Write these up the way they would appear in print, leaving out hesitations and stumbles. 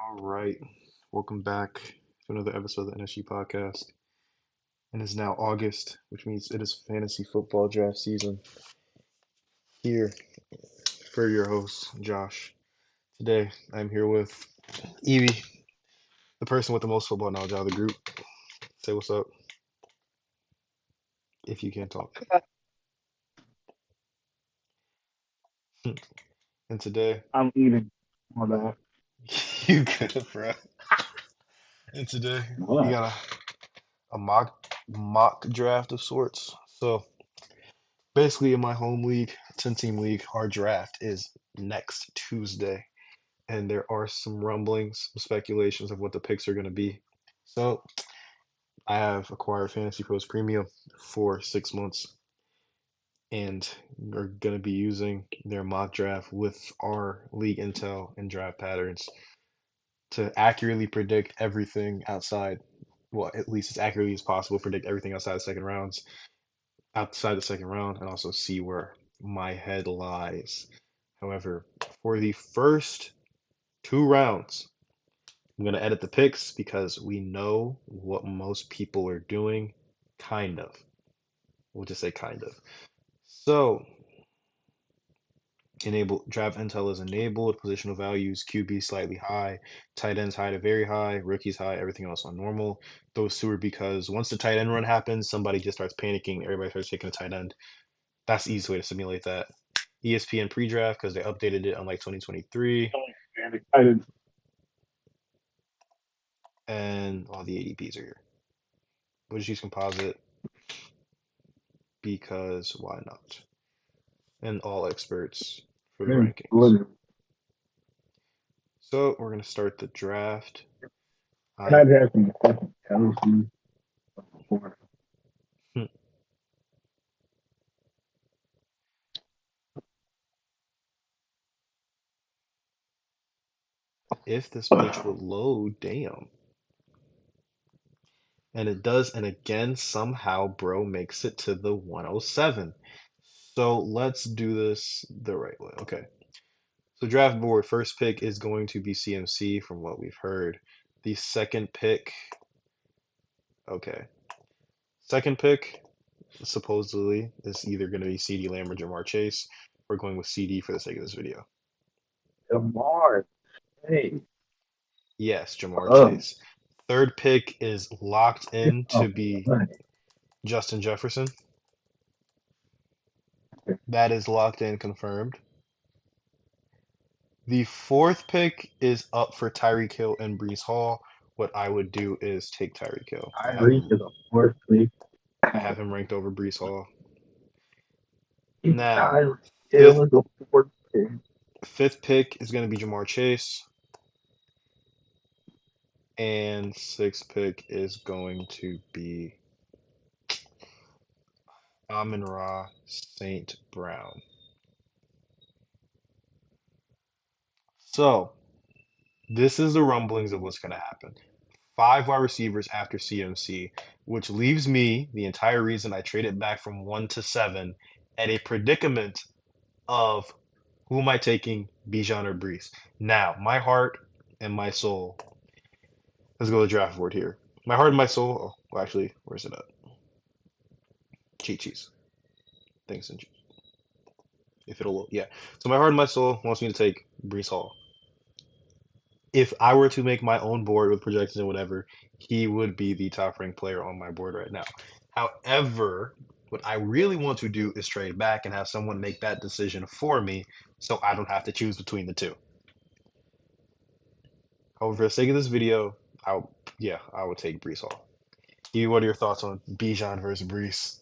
All right. Welcome back to another episode of the NSG podcast. And it's now August, which means it is fantasy football draft season. Here for your host, Josh. Today, I'm here with Evie, the person with the most football knowledge out of the group. Say what's up if you can't talk. And today, I'm eating. My bad. you good, bro. And today, we What? got a mock draft of sorts. So basically, in my home league, 10-team league, our draft is next Tuesday. And there are some rumblings, some speculations of what the picks are going to be. So I have acquired Fantasy Pros Premium for 6 months and are going to be using their mock draft with our league intel and draft patterns to accurately predict everything outside, well, at least as accurately as possible, predict everything outside the second round, and also see where my head lies. However, for the first two rounds, I'm going to edit the picks because we know what most people are doing. Kind of. We'll just say kind of. So, enable draft intel is enabled. Positional values, QB slightly high, tight ends high to very high, rookies high, everything else on normal. Those two are because once the tight end run happens, somebody just starts panicking. Everybody starts taking a tight end. That's the easiest way to simulate that. ESPN pre-draft because they updated it unlike 2023, I'm excited. and all the ADPs are here. We'll just use composite because why not? And all experts for the Man, rankings. literally. So we're going to start the draft. And I I had some fucking Kelsey before. If this bitch would load, damn. And it does, and again, somehow bro makes it to the 107. So let's do this the right way. Okay. So draft board, first pick is going to be CMC from what we've heard. The second pick, okay. Second pick supposedly is either going to be CD Lamb or Jamar Chase. We're going with CD for the sake of this video. Lamar, hey, Yes, Jamar oh, Chase. Third pick is locked in oh, to be right. Justin Jefferson. That is locked in, confirmed. The fourth pick is up for Tyreek Hill and Brees Hall. What I would do is take Tyreek Hill. I reached to the fourth place. I have him ranked over Brees Hall. I Now, it fifth was the fourth pick. fifth pick is going to be Jamar Chase, and sixth pick is going to be Amon-Ra St. Brown. So, this is the rumblings of what's going to happen. Five wide receivers after CMC, which leaves me, the entire reason I traded back from 1 to 7, at a predicament of who am I taking, Bijan or Brees. Now, my heart and my soul. Let's go to the draft board here. My heart and my soul. Oh, well, actually, where's it at? Cheat cheese. Thanks and cheese. If it'll load. Yeah. So my heart and my soul wants me to take Brees Hall. If I were to make my own board with projections and whatever, he would be the top ranked player on my board right now. However, what I really want to do is trade back and have someone make that decision for me so I don't have to choose between the two. However, for the sake of this video, I would take Brees Hall. You, what are your thoughts on Bijan versus Brees?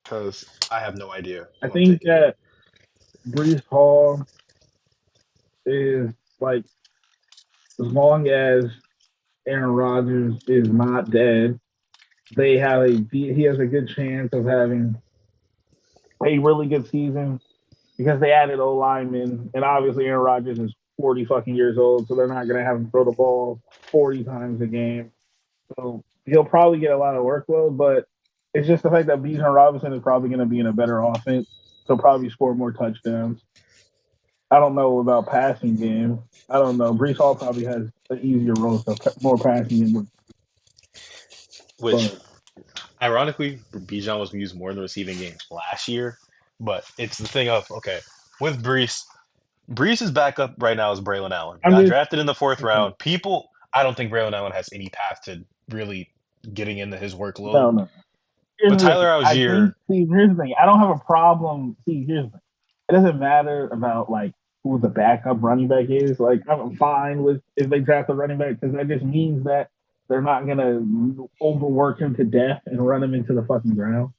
Because I have no idea I who I'm think taking here. that Brees Hall is like as long as Aaron Rodgers is not dead, he has a good chance of having a really good season because they added O linemen, and obviously Aaron Rodgers is 40 fucking years old, so they're not gonna have him throw the ball 40 times a game. So he'll probably get a lot of workload, but it's just the fact that Bijan Robinson is probably gonna be in a better offense. So probably score more touchdowns. I don't know about passing game. I don't know. Brees Hall probably has an easier role, so more passing game. Which, But ironically, Bijan was used more in the receiving game last year. But it's the thing of, okay, with Brees, Brees' backup right now is Braylon Allen. I'm Got just drafted in the fourth okay. round. People, I don't think Braylon Allen has any path to really getting into his workload. No, no. Here's But the thing. Tyler I think. Algier, See, here's the thing. I don't have a problem. See, here's the thing. It doesn't matter about like who the backup running back is. Like I'm fine with if they draft a running back because that just means that they're not gonna overwork him to death and run him into the fucking ground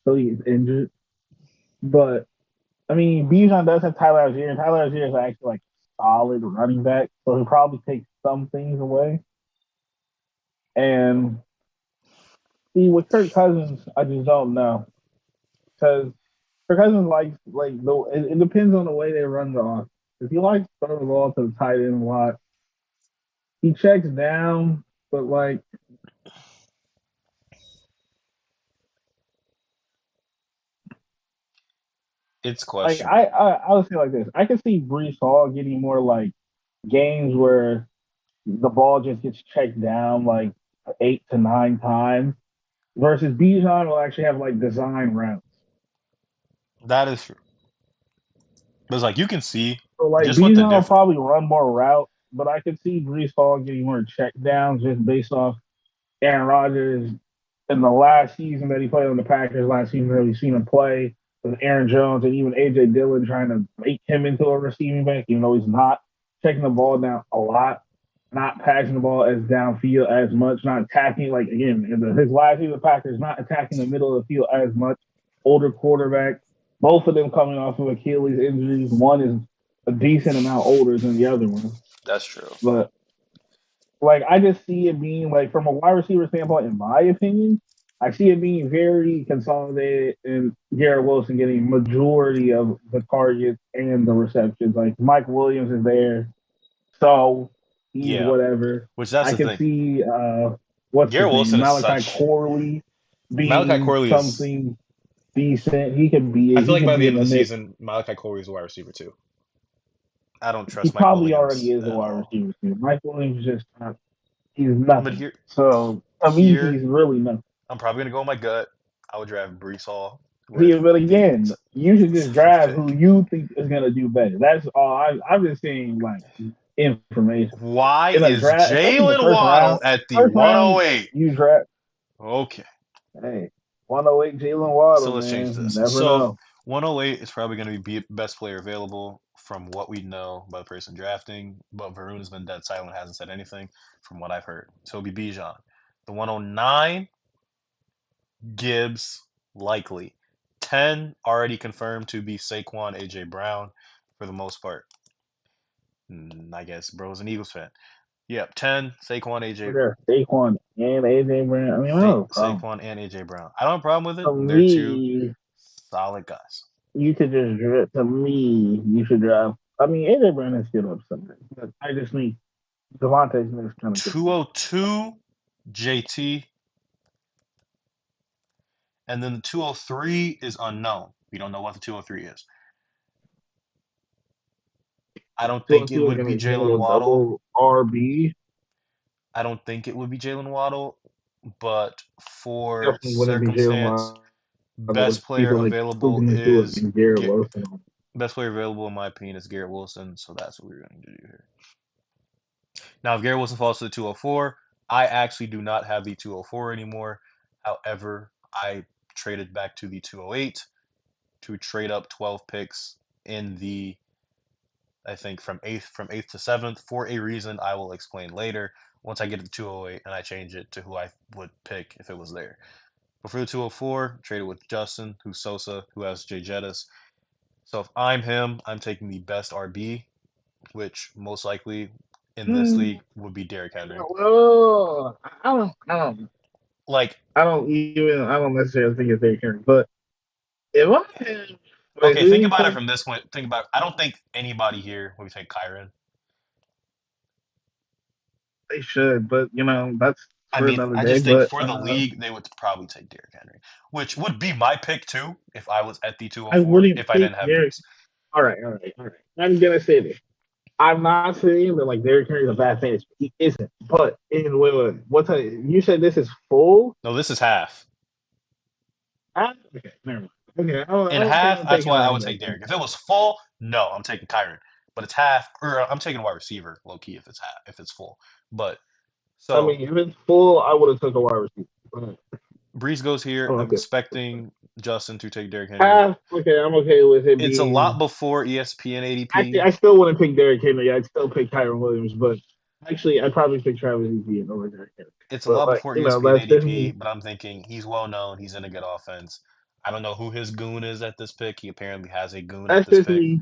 so he gets injured. But I mean, Bijan does have Tyler Algier, and Tyler Algier is actually like solid running back, so he'll probably take some things away. And see, with Kirk Cousins, I just don't know because Kirk Cousins likes it depends on the way they run the offense. If he likes to throw the ball to the tight end a lot, he checks down, but it's like questionable. I would say like this. I can see Brees Hall getting more like games where the ball just gets checked down like 8 to 9 times versus Bijan will actually have like design routes. That is true. But it's like you can see So like just what the Bijan will difference. probably run more routes, but I could see Brees Hall getting more check downs just based off Aaron Rodgers in the last season that he played on the Packers, last season that we've seen him play with Aaron Jones and even AJ Dillon trying to make him into a receiving back, even though he's not checking the ball down a lot, not passing the ball as downfield as much, not attacking like again in his last season the Packers not attacking the middle of the field as much. Older quarterback, both of them coming off of Achilles injuries. One is a decent amount older than the other one, That's true. but like I just see it being like from a wide receiver standpoint, in my opinion, I see it being very consolidated and Garrett Wilson getting majority of the targets and the receptions. Like Mike Williams is there, so he's Yeah, whatever. which that's I the can thing. see what's Garrett his name? Wilson is Malachi such. Corley Malachi being Corley is. something decent. I feel He like can by the be end in of the the mix. season, Malachi Corley is a wide receiver too. I don't He trust Mike probably already Williams is a at wide all. receiver too. Mike Williams just he's But nothing. So to me, here, he's really nothing. I'm probably gonna go with my gut. I would draft Brees Hall See, with but the again, you should just fifth draft who pick. you think is gonna do better. That's all. I'm just saying like information Why in a is draft, especially in the Jalen first Waddle round. at the First round, 108? you draft. Okay, Hey, 108 Jalen so Waddle, let's change man. You this. never So know. 108 is probably going to be best player available from what we know by the person drafting, but Varun has been dead silent, hasn't said anything from what I've heard. So it'll be Bijan. The 109, Gibbs, likely. 10 already confirmed to be Saquon, AJ Brown for the most part. I guess bro's an Eagles fan. Yep, 10, Saquon, But AJ, there's Saquon and AJ Brown. I mean, I don't have a problem. Saquon and AJ Brown. I don't have a problem with it. To They're two me, solid guys. you could just draft. To me, you should draft. I mean, AJ Brown is still up something, but I just think Devontae Smith's kind of good. 202, JT, and then the 203 is unknown. We don't know what the 203 is. I don't So think if it you were would be going to go Jalen a Waddle. double RB, I don't think it would be Jalen Waddle, but for definitely wouldn't be Jalen circumstance, Waddle with best player people like available Puka Nacua is and Garrett Wilson. best player available in my opinion is Garrett Wilson. So that's what we're going to do here. Now, if Garrett Wilson falls to the 204, I actually do not have the 204 anymore. However, I traded back to the 208 to trade up 12 picks in the I think from eighth to seventh for a reason I will explain later once I get to the 208 and I change it to who I would pick if it was there. But for the 204, traded with Justin, who's Sosa, who has Jay Jettis. So if I'm him, I'm taking the best RB, which most likely in this Mm, league would be Derrick Henry. well, Like, I don't necessarily think it's Derrick Henry, but if I had, wait, okay, who did think you about it say? from this point. Think about I don't think anybody here would take Kyron. They should, but that's I for mean, another I day. just think But for the league, they would probably take Derrick Henry, which would be my pick too if I was at the I 204 wouldn't if I pick didn't have Derrick. Brees. all right. I'm gonna say this. I'm not saying that like Derrick Henry is a bad fan. He isn't. But in wait, what time you said this is full? No, this is half. Okay, never mind. Okay, In okay, half, I'm that's taking why I running would back take then. Derrick. If it was full, no, I'm taking Kyron. But it's half, or I'm taking wide receiver, low key, if it's half, if it's full. But I so mean, if it's full, I would have took a wide receiver. Breeze goes here. I'm I'm okay. expecting Justin to take Derrick Henry. Half, okay, I'm okay with it It's a lot being. before ESPN Actually, ADP. I still wouldn't pick Derrick Henry. I'd still pick Kyron Williams, but actually, I'd probably pick Travis Etienne over Derrick Henry. It's a But lot like, before ESPN that's just ADP, me. but I'm thinking he's well known. He's in a good offense. I don't know who his goon is at this pick. He apparently has a goon at That's this just pick. me.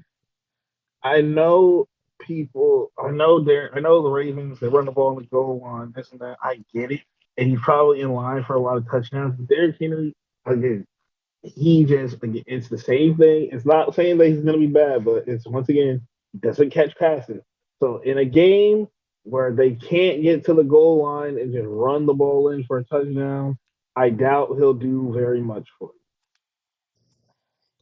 I know people. I know I know the Ravens. They run the ball and goal line. This and that. I get it, and he's probably in line for a lot of touchdowns. But Derrick Henry, again, he just again, it's the same thing. It's not saying that he's going to be bad, but it's once again he doesn't catch passes. So in a game where they can't get to the goal line and just run the ball in for a touchdown, I doubt he'll do very much for it.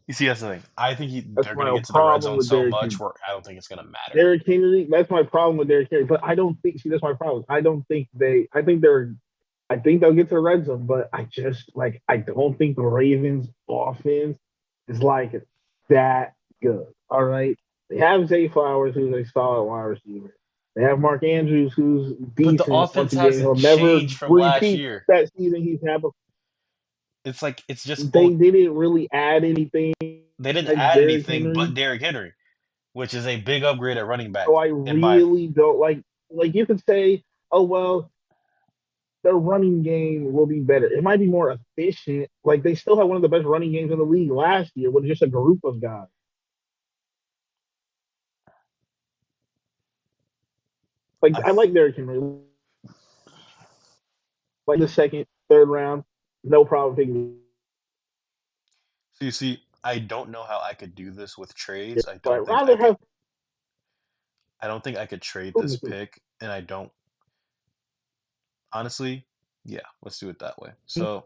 You see, that's the thing. I think That's they're going to my get to the red problem zone with so Derrick much Henry. where I don't think it's going to matter. Derrick Henry, that's my problem with Derrick Henry. But I don't think see that's my problem. I don't think they I think they'll get to the red zone, but I just like I don't think the Ravens offense is like that good. All right. They have Zay Flowers, who's a solid wide receiver. They have Mark Andrews, who's But the decent. Once offense again, he'll hasn't never changed from last repeat year. that season he's had before. It's like it's just They old. didn't really add anything They didn't like add Derrick anything but Henry. Derrick Henry, which is a big upgrade at running back. So I In my really don't like you could say, oh well, their running game will be better. It might be more efficient. Like they still have one of the best running games in the league last year with just a group of guys. Like I I like Derrick Henry. Like the second, third round, no problem picking. so you see, I don't know how I could do this with trades. But I'd rather have I don't think I could trade this this pick, and I don't honestly. Yeah, let's do it that way. So,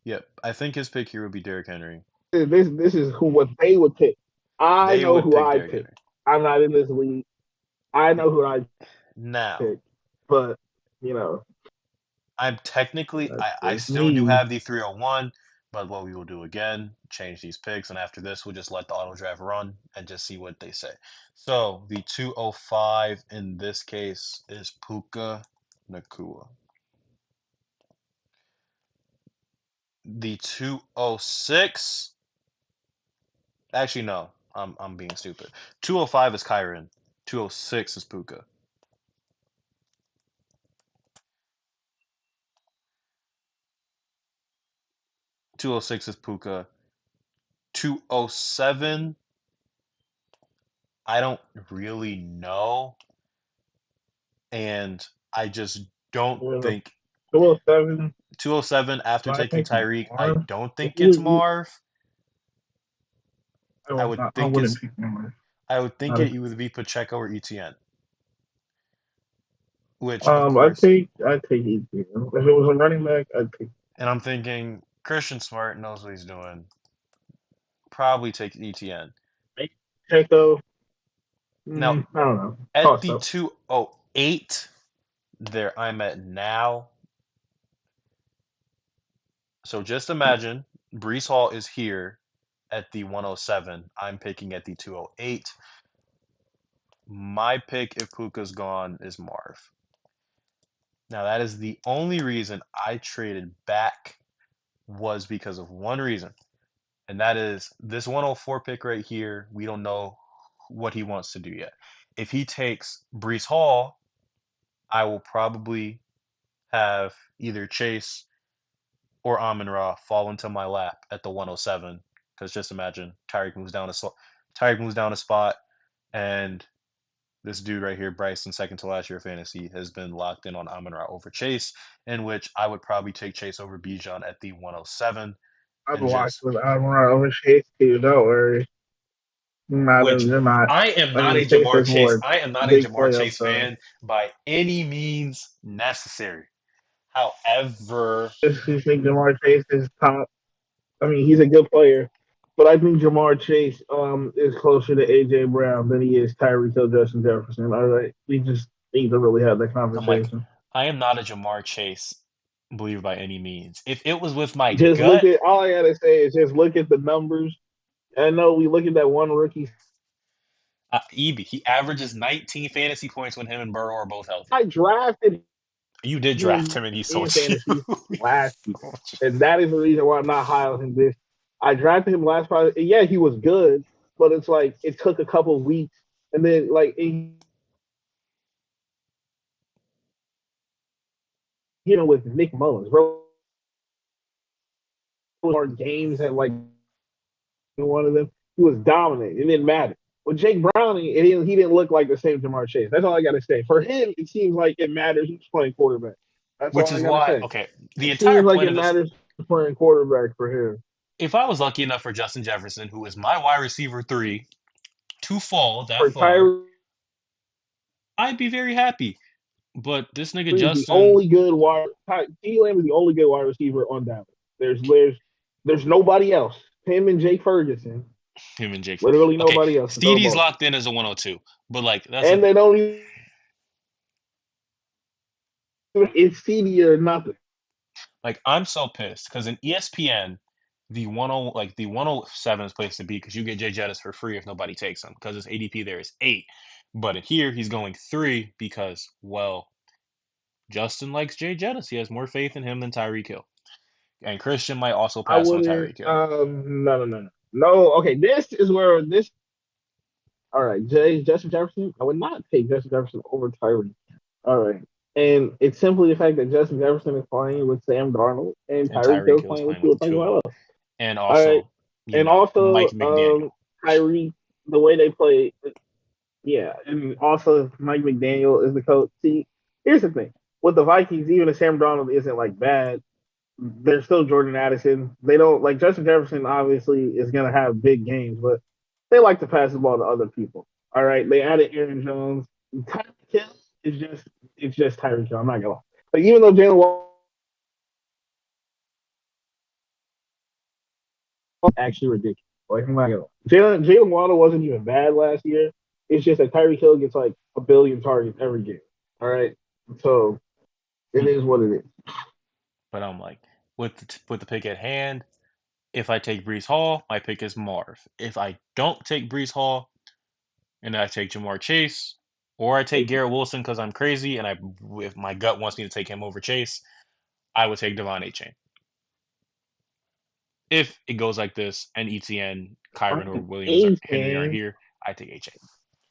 yep, I think his pick here would be Derrick Henry. this is who what they would pick. I They know would who pick I Derrick pick. Henry. I'm not in this league. I know who I Now, pick. But you know, I'm technically that's I just still do me. have the 301, but what we will do again, change these picks, and after this, we'll just let the auto draft run and just see what they say. So the 205 in this case is Puka Nakua. The 206, actually no, I'm being stupid. 205 is Kyron. 206 is Puka. 206 is Puka. 207, I don't really know. And I just don't Well, think 207. 207 after I taking think he's Tyreek, I Marv. don't think it's Marv. I I would would not. I think wouldn't it's pick Marv. I would think Not it a, would be Pacheco or ETN, which of I course, take ETN. If it was a running back, I'd take. and I'm thinking Christian Smart knows what he's doing. Probably take ETN. Make Checo. Now I don't know. at Toss the up. 208 there I'm at now. So just imagine Brees Hall is here at the 107. I'm picking at the 208. My pick, if Puka's gone, is Marv. Now, that is the only reason I traded back was because of one reason, and that is this 104 pick right here. We don't know what he wants to do yet. If he takes Brees Hall, I will probably have either Chase or Amon Ra fall into my lap at the 107. Because just imagine Tyreek moves down a spot, and this dude right here, Bryson, second to last year fantasy, has been locked in on Amon Ra over Chase, in which I would probably take Chase over Bijan at the 107, I'm and locked just with Almiron over Chase too. Don't worry. which They're not. I am I not mean, a Chase Jamar has Chase. more I am not a big Jamar play Chase upside. fan by any means necessary. However, Just you think Jamar Chase is top. I mean, he's a good player. but I think Jamar Chase is closer to AJ Brown than he is Tyreek Hill, Justin Jefferson. All right, we just need to really have that I'm like, conversation. I am not a Jamar Chase believer by any means. If it was with my Just look gut, at all I gotta say is just look at the numbers. I know we look at that one rookie. he averages 19 fantasy points when him and Burrow are both healthy. I drafted You did draft him him, and he in sold you. fantasy last year, and that is the reason why I'm not high on him. This I drafted him last time. Yeah, he was good, but it's like it took a couple of weeks, and then like with Nick Mullins, bro, more games at like one of them. He was dominant. It didn't matter. With Jake Browning, he didn't look like the same Jamar Chase. That's all I gotta say. For him, it seems like it matters who's playing quarterback. That's Which all I is gotta why, say. okay, the It entire seems like point it of this, matters who's playing quarterback for him. if I was lucky enough for Justin Jefferson, who is my wide receiver three, to fall that For far, Tyreek I'd be very happy. But this nigga is the Justin, only good wide. CeeDee Lamb is the only good wide receiver on Dallas. There's nobody else. Him and Jake Ferguson. him and Jake, Literally okay, nobody else to throw the Steedy's ball. locked in as a 102, but like that's the And thing. they don't even it's CD or nothing. Like I'm so pissed because in ESPN, the 107 is place to be because you get Jay Jettis for free if nobody takes him because his ADP there is 8, but in here he's going 3 because well Justin likes Jay Jettis. He has more faith in him than Tyreek Hill, and Christian might also I pass on wouldn't. Tyreek Hill. No, no, no, no. No. Okay, this is where this. All right, Justin Jefferson. I would not take Justin Jefferson over Tyree. All right, and it's simply the fact that Justin Jefferson is playing with Sam Darnold and And Tyreek Tyreek Hill is Hill is playing with playing Tua with Tua, Tagovailoa. and All right, also and also Mike McDaniel. Tyreek, the way they play, yeah, and also Mike McDaniel is the coach. See, here's the thing with the Vikings, even if Sam Darnold isn't like bad, they're still Jordan Addison. They don't like Justin Jefferson. Obviously, is going to have big games, but they like to pass the ball to other people. All right, they added Aaron Jones. Tyreek Hill is just it's just Tyreek Hill. I'm not gonna lie. Like even though Jalen Waddle is actually ridiculous. Like I'm not gonna lie. Jalen Waddle wasn't even bad last year. It's just that Tyreek Hill gets like a billion targets every game. All right, so it is what it is. But I'm like, with the pick at hand, if I take Brees Hall, my pick is Marv. If I don't take Brees Hall and I take Jamar Chase, or I take Garrett Wilson because I'm crazy and I if my gut wants me to take him over Chase, I would take Devon A. Chain. If it goes like this and ETN, Kyron, or Williams or A Henry aren't chain. here, I take A. Chain.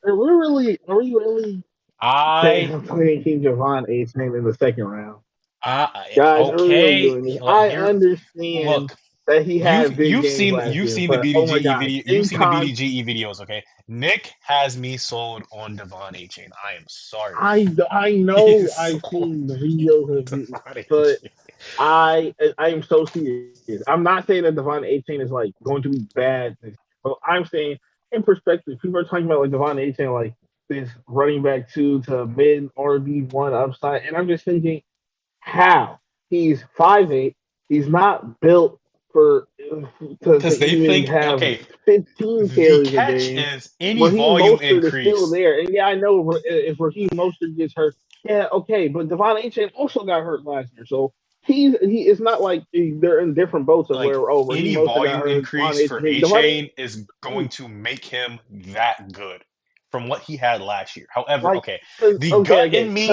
Are we really I, taking Javon A chain in the second round? I Guys, are we really okay. doing this? Well, I here, understand look, that he You've had big you've games seen last you've year, seen the but oh my BDGE God, video. You've in seen the con, BDGE videos. Okay, Nick has me sold on Devon A. Chain. I am sorry. I He's know I've sold seen the me videos on of it, Devon A. but Chain. I am so serious. I'm not saying that Devon A chain is like going to be bad, but I'm saying in perspective, people are talking about like Devon A chain like this running back two to mid RB1 upside, and I'm just thinking how he's 5'8". He's not built for to Because they even think have okay, 15 the carries a catch game. is any Raheem volume Mostert is still increase. there, and yeah, I know if Raheem Mostert gets hurt, yeah, okay, but Devon Achane also got hurt last year, so he is not like they're in different boats of Like where Raheem any Mostert got volume hurt, increase for A Devon Chain is going Achane, to make him that good from what he had last year. However, like okay, 'cause, the okay, gut again, in me,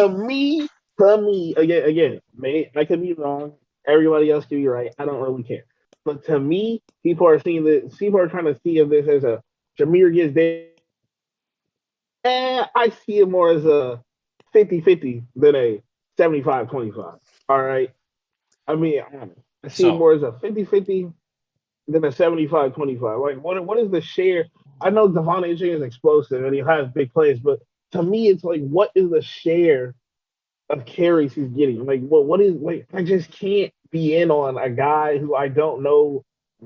to me, again, may I could be wrong. Everybody else could be right. I don't really care. But to me, people are trying to see if this as a Jameer gets there. I see it more as a 50-50 than a 75-25. All right. I mean, I see it so more as a 50-50 than a 75-25. Like, what is the share? I know Devon A. is explosive and he has big plays, but to me, it's like, what is the share of carries he's getting? Like, what is, like, I just can't be in on a guy who I don't know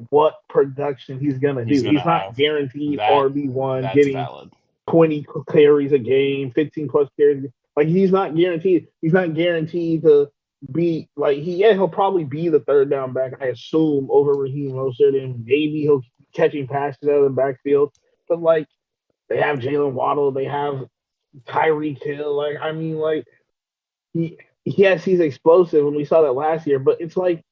what production he's going to he's do. gonna He's not have guaranteed that. RB1 That's getting valid. 20 carries a game, 15 plus carries. Like he's not guaranteed. He's not guaranteed to be like he'll probably be the third down back, I assume, over Raheem Mostert, and maybe he'll catching passes out of the backfield. But like they have Jalen Waddle, they have Tyreek Hill. Like I mean, like he yes, he's explosive, and we saw that last year. But it's like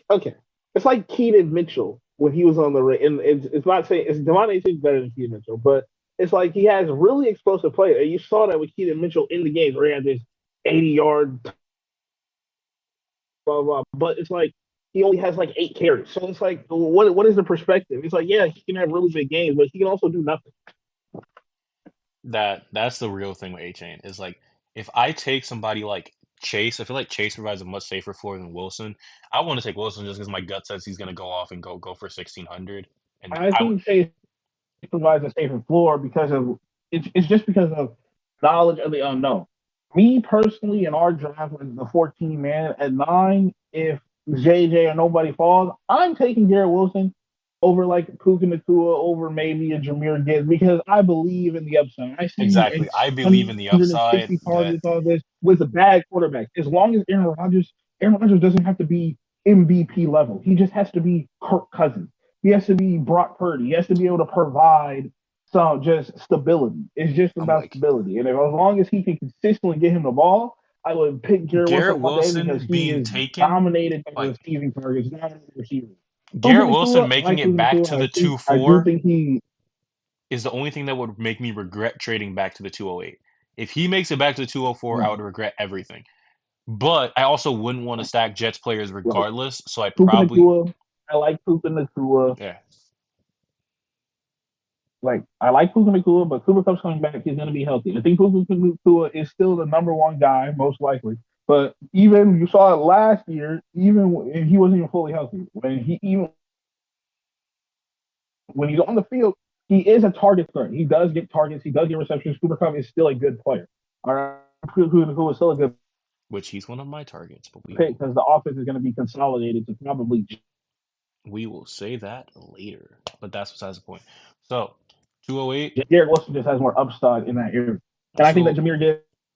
okay, it's like Keenan Mitchell when he was on the and it's not saying it's Devon Achane better than Keenan Mitchell, but it's like he has really explosive play. And you saw that with Keenan Mitchell in the games where he had this 80-yard blah blah. But it's like he only has like 8 carries, so it's like what is the perspective? It's like yeah, he can have really big games, but he can also do nothing. That's the real thing with A Chain is like if I take somebody like Chase, I feel like Chase provides a much safer floor than Wilson. I want to take Wilson just because my gut says he's gonna go off and go for 1600, and I think Chase provides a safer floor because of it's just because of knowledge of the unknown. Me personally, in our draft with the 14 man at 9, if JJ or nobody falls, I'm taking Garrett Wilson over like Puka Nakua, over maybe a Jameer Gibbs because I believe in the upside. I see exactly. a I believe in the upside 160 that targets on this with a bad quarterback. As long as Aaron Rodgers doesn't have to be MVP level. He just has to be Kirk Cousins. He has to be Brock Purdy. He has to be able to provide some just stability. It's just I'm about like stability. And if, as long as he can consistently get him the ball, I would pick Garrett Wilson Garrett all day because Wilson he being is taken, dominated by like receiving targets, dominated receivers. Puka Garrett Wilson Nakua, I making like it Puka back Nakua. to the I do 2-4 think he is the only thing that would make me regret trading back to the 208. If he makes it back to the 204, I would regret everything. But I also wouldn't want to stack Jets players like regardless, so I Puka probably Nakua. I like Puka Nakua. yeah, Like I like Puka Nakua, but Cooper Cup's coming back. He's going to be healthy. I think Puka Nakua is still the number one guy, most likely. But even you saw it last year, even when he wasn't even fully healthy. When he's on the field, he is a target threat. He does get targets. He does get receptions. Cooper Cup is still a good player. All right, who is still a good which he's one of my targets, but pick because the offense is going to be consolidated to probably we will say that later. But that's besides the point. So 208. Garrett Wilson just has more upside in that area. And I think that So Jameer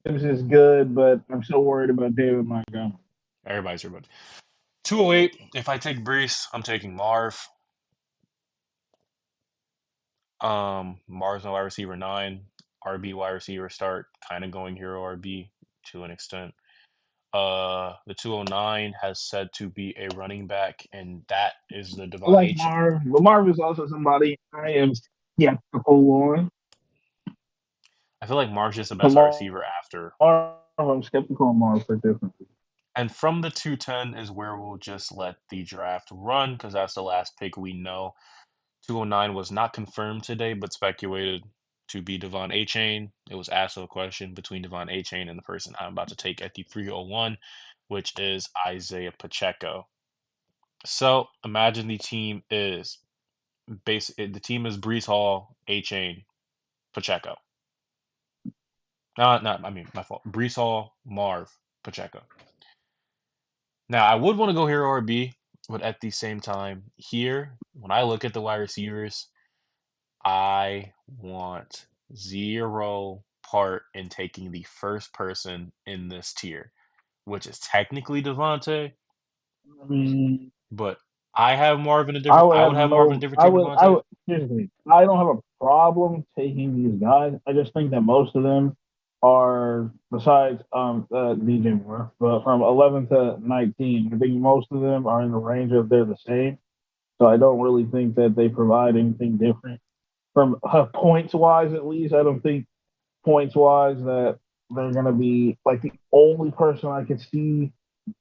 Gibbs is good, but I'm still worried about David Montgomery. everybody's here, but 208. If I take Brees, I'm taking Marv. Marv's my wide receiver 9. RB wide receiver start, kind of going hero RB to an extent. The 209 has said to be a running back, and that is the I Devon like H. Marv, but Marv is also somebody I am skeptical on. I feel like Marv's just the But best wide receiver after. I'm skeptical on Marv for different reasons. And from the 210 is where we'll just let the draft run because that's the last pick we know. 209 was not confirmed today, but speculated to be Devon A Chain. It was asked a question between Devon A Chain and the person I'm about to take at the 301, which is Isaiah Pacheco. So imagine the team is Brees Hall, A Chain, Pacheco. Not I mean my fault. Brees Hall, Marv, Pacheco. Now I would want to go hero RB, but at the same time, here when I look at the wide receivers, I want zero part in taking the first person in this tier, which is technically Devontae, I mean, but I have Marvin a I different. would I have would have Marvin a no. different tier than I Devontae. would. Here's the thing. I don't have a problem taking these guys. I just think that most of them are, besides DJ Moore, but from 11 to 19, I think most of them are in the range of they're the same. So I don't really think that they provide anything different from points wise. At least I don't think points wise that they're gonna be like the only person I could see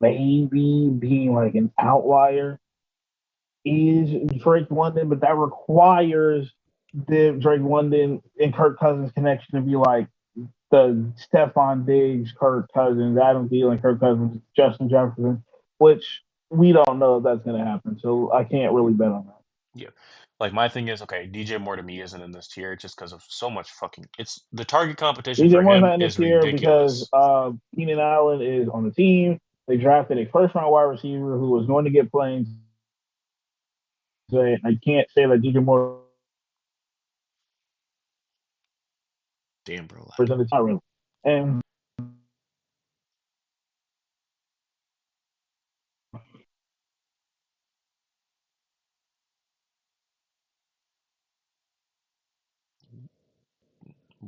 maybe being like an outlier is Drake London, but that requires the Drake London and Kirk Cousins connection to be like the Stephon Diggs, Kirk Cousins, Adam Thielen, Kirk Cousins, Justin Jefferson, which we don't know if that's going to happen. So I can't really bet on that. Yeah. Like my thing is okay, DJ Moore to me isn't in this tier just because of so much fucking it's the target competition DJ for Moore's him not in this is year because ridiculous. Keenan Allen is on the team. They drafted a first round wide receiver who was going to get playing today. I can't say that DJ Moore Damn bro is in laptop. the top really. And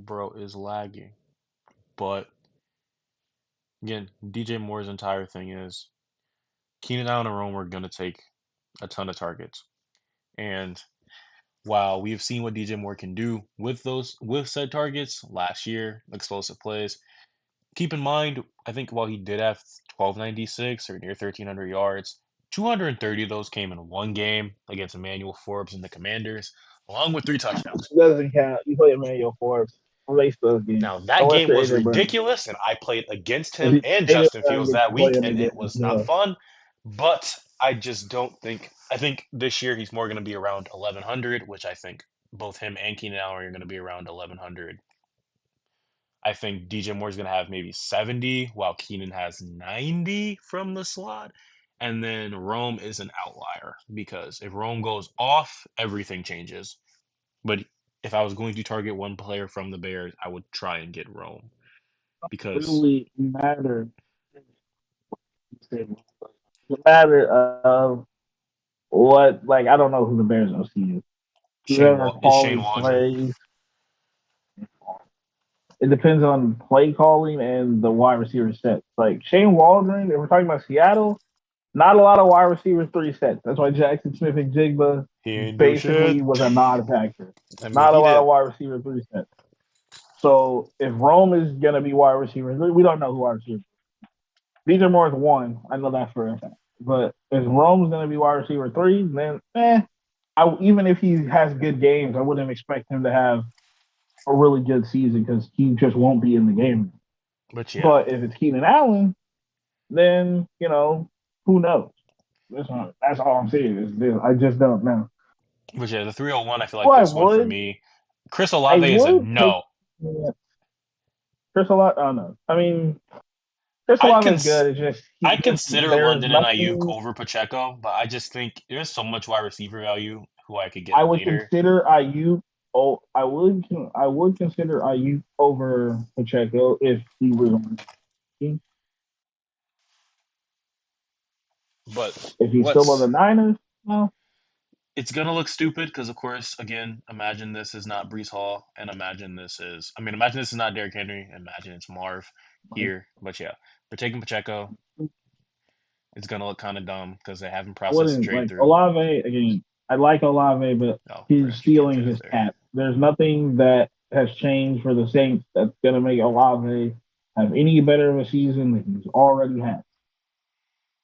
bro, is lagging. But again, DJ Moore's entire thing is Keenan Allen and Rome are gonna take a ton of targets. And while we've seen what DJ Moore can do with said targets last year, explosive plays, keep in mind, I think while he did have 1296 or near 1300 yards, 230 of those came in one game against Emmanuel Forbes and the Commanders, along with three touchdowns. Doesn't count. You play Emmanuel Forbes. Erase those games. Now, that Unless game you're was AJ Brown. ridiculous, and I played against If him you and AJ Justin Brown Fields gets that to play week, him and again. it was not Yeah. fun. But I just don't think, I think this year he's more going to be around 1100, which I think both him and Keenan Allen are going to be around 1100. I think DJ Moore's going to have maybe 70, while Keenan has 90 from the slot. And then Rome is an outlier because if Rome goes off, everything changes. But if I was going to target one player from the Bears, I would try and get Rome because Really matter. It's a matter of what, like, I don't know who the Bears OC is. Whoever Shane calling Waldron. plays, it depends on play calling and the wide receiver sets. Like Shane Waldron, if we're talking about Seattle, not a lot of wide receiver three sets. That's why Jackson Smith and Jigba He ain't do shit. basically was a non-factor. I mean, Not a he lot of did. wide receiver three sets. So if Rome is gonna be wide receiver, we don't know who wide receiver. DJ Moore is one. I know that for a fact. But if Rome's gonna be wide receiver three, then even if he has good games, I wouldn't expect him to have a really good season because he just won't be in the game. But yeah. But if it's Keenan Allen, then who knows? That's all I'm saying. I just don't know. But yeah, the 301, I feel like Well, this one for me. Chris I Olave is a would take no. Chris Olave. Oh no, I mean Chris I'd Olave is cons good. It's just I'd consider there's London and Ayuk nothing. over Pacheco, but I just think there's so much wide receiver value who I could I get would later. consider Ayuk. Oh, I would consider Ayuk over Pacheco if he was on the team. But If he's still on let's the Niners, no. it's gonna look stupid because, of course, again, imagine this is not Brees Hall, and imagine this is not Derrick Henry. Imagine it's Marv here. But yeah, we're taking Pacheco. It's gonna look kind of dumb because they haven't I processed the wouldn't trade like through. Olave again. I like Olave, but Oh, his forgot you can't ceiling draft is there. capped. There's nothing that has changed for the Saints that's gonna make Olave have any better of a season than he's already had.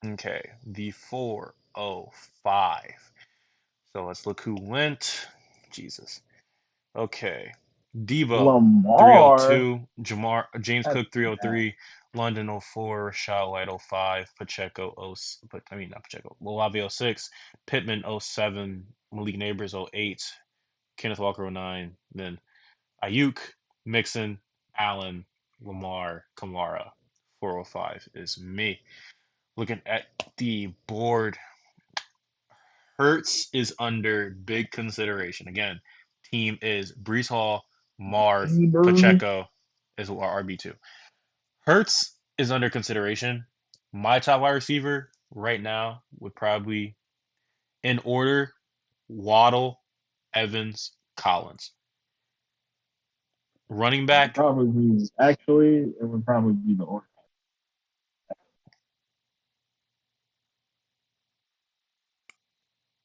Okay, the 405. So let's look who went. Jesus. Okay. Debo Lamar, 302, James that's Cook 303, London 04, Rashad White 05, Pacheco 0, but I mean not Pacheco, Olave 06, Pittman 07, Malik Neighbors 08, Kenneth Walker 09, then Ayuk, Mixon, Allen, Lamar, Kamara 405 is me. Looking at the board, Hurts is under big consideration. Again, team is Brees Hall, Marv, Bieber. Pacheco is our RB2. Hurts is under consideration. My top wide receiver right now would probably, in order, Waddle, Evans, Collins. Running back, It would probably be the order.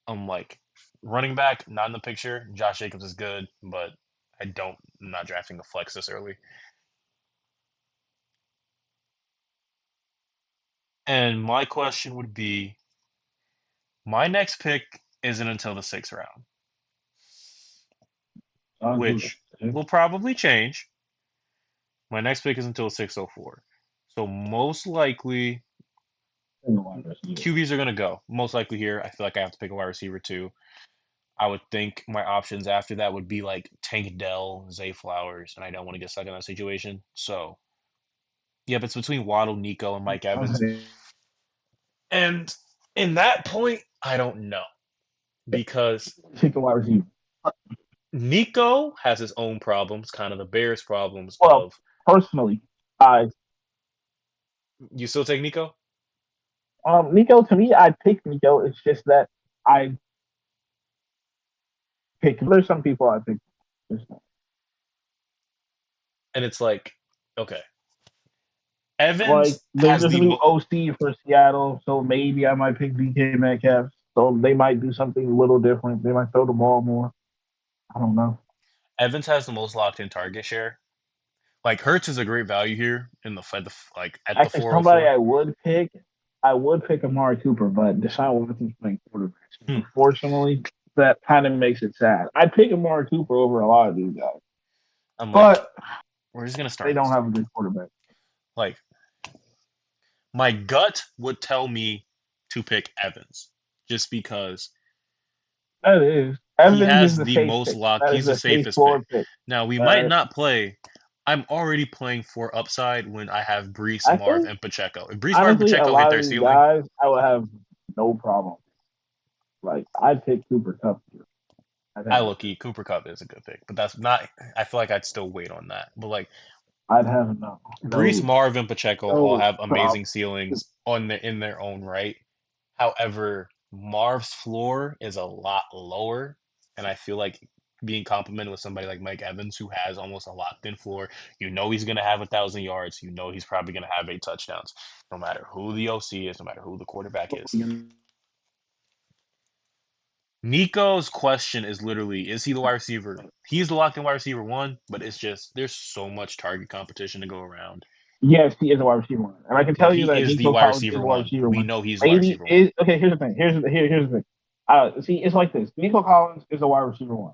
I'm like, running back, not in the picture. Josh Jacobs is good, but I'm not drafting a flex this early. And my question would be, my next pick isn't until the sixth round, which will probably change. My next pick is until 604. So most likely QBs are gonna go. Most likely here, I feel like I have to pick a wide receiver too. I would think my options after that would be like Tank Dell, Zay Flowers, and I don't want to get stuck in that situation. So yep, it's between Waddle, Nico, and Mike Evans. And in that point, I don't know because Pick a wide receiver. Nico has his own problems, kind of the Bears' problems Well, of personally, I you still take Nico? Nico. To me, I pick Nico. It's just that I pick. There's some people I pick. And it's like, okay, Like Evans there's has a the new OC for Seattle, so maybe I might pick DK Metcalf. So they might do something a little different. They might throw the ball more. I don't know. Evans has the most locked in target share. Like Hertz is a great value here in like at the Actually, somebody 404. I would pick Amari Cooper, but Deshaun Watson's playing quarterback. So Hmm. unfortunately, that kind of makes it sad. I'd pick Amari Cooper over a lot of these guys, I'm like, but we're just gonna they start don't this have a thing. good quarterback. Like my gut would tell me to pick Evans, just because That is he Evans is has the the safe most pick. locked. That is He's the the safe safest pick. floor pick. Now we All might right. not play. I'm already playing for upside when I have Brees, Marv, Actually, and Pacheco. If Brees, Marv, and honestly, a Pacheco hit lot of their these ceiling, guys, I would have no problem. Like I'd pick Cooper Cup here. I look e Cooper Cup is a good pick, but that's not. I feel like I'd still wait on that. But like I'd have Brees, Marv, and Pacheco all no have problem. amazing ceilings in their own right. However, Marv's floor is a lot lower, and I feel like being complimented with somebody like Mike Evans, who has almost a locked in floor, you know he's going to have 1,000 yards. You know he's probably going to have 8 touchdowns, no matter who the OC is, no matter who the quarterback is. Nico's question is literally, is he the wide receiver? He's the locked in wide receiver one, but it's just there's so much target competition to go around. Yes, he is a wide receiver one, and I can But tell you he that is the Nico wide Collins is receiver a wide one. receiver We one. know he's the wide Maybe receiver one. is okay. Here's the thing. Here's the thing. See, it's like this. Nico Collins is a wide receiver one.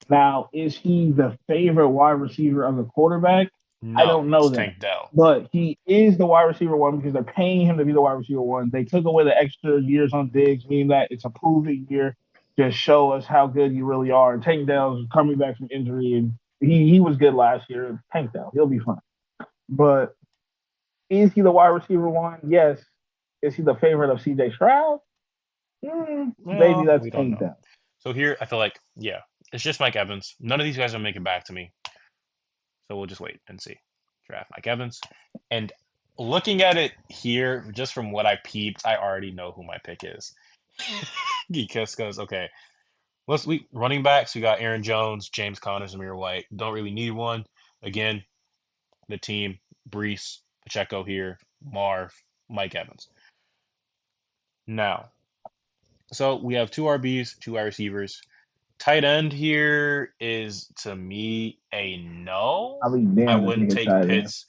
Now, is he the favorite wide receiver of the quarterback? I No, don't it's know that. Tank Dell. But he is the wide receiver one because they're paying him to be the wide receiver one. They took away the extra years on Diggs, meaning that it's a proven year. Just show us how good you really are. And Tank Dell's coming back from injury, and he was good last year. Tank Dell, he'll be fine. But is he the wide receiver one? Yes. Is he the favorite of CJ Stroud? Maybe Well, that's we don't Tank know. Dell. So here, I feel like, yeah, it's just Mike Evans. None of these guys are making back to me. So we'll just wait and see. Draft Mike Evans. And looking at it here, just from what I peeped, I already know who my pick is. Because goes, okay, we running backs, we got Aaron Jones, James Conner, Zamir White. Don't really need one. Again, the team, Brees, Pacheco here, Marv, Mike Evans. Now, so we have two RBs, two wide receivers. Tight end here is to me a I'll no. be I damned if wouldn't nigga take tight end. Pitts.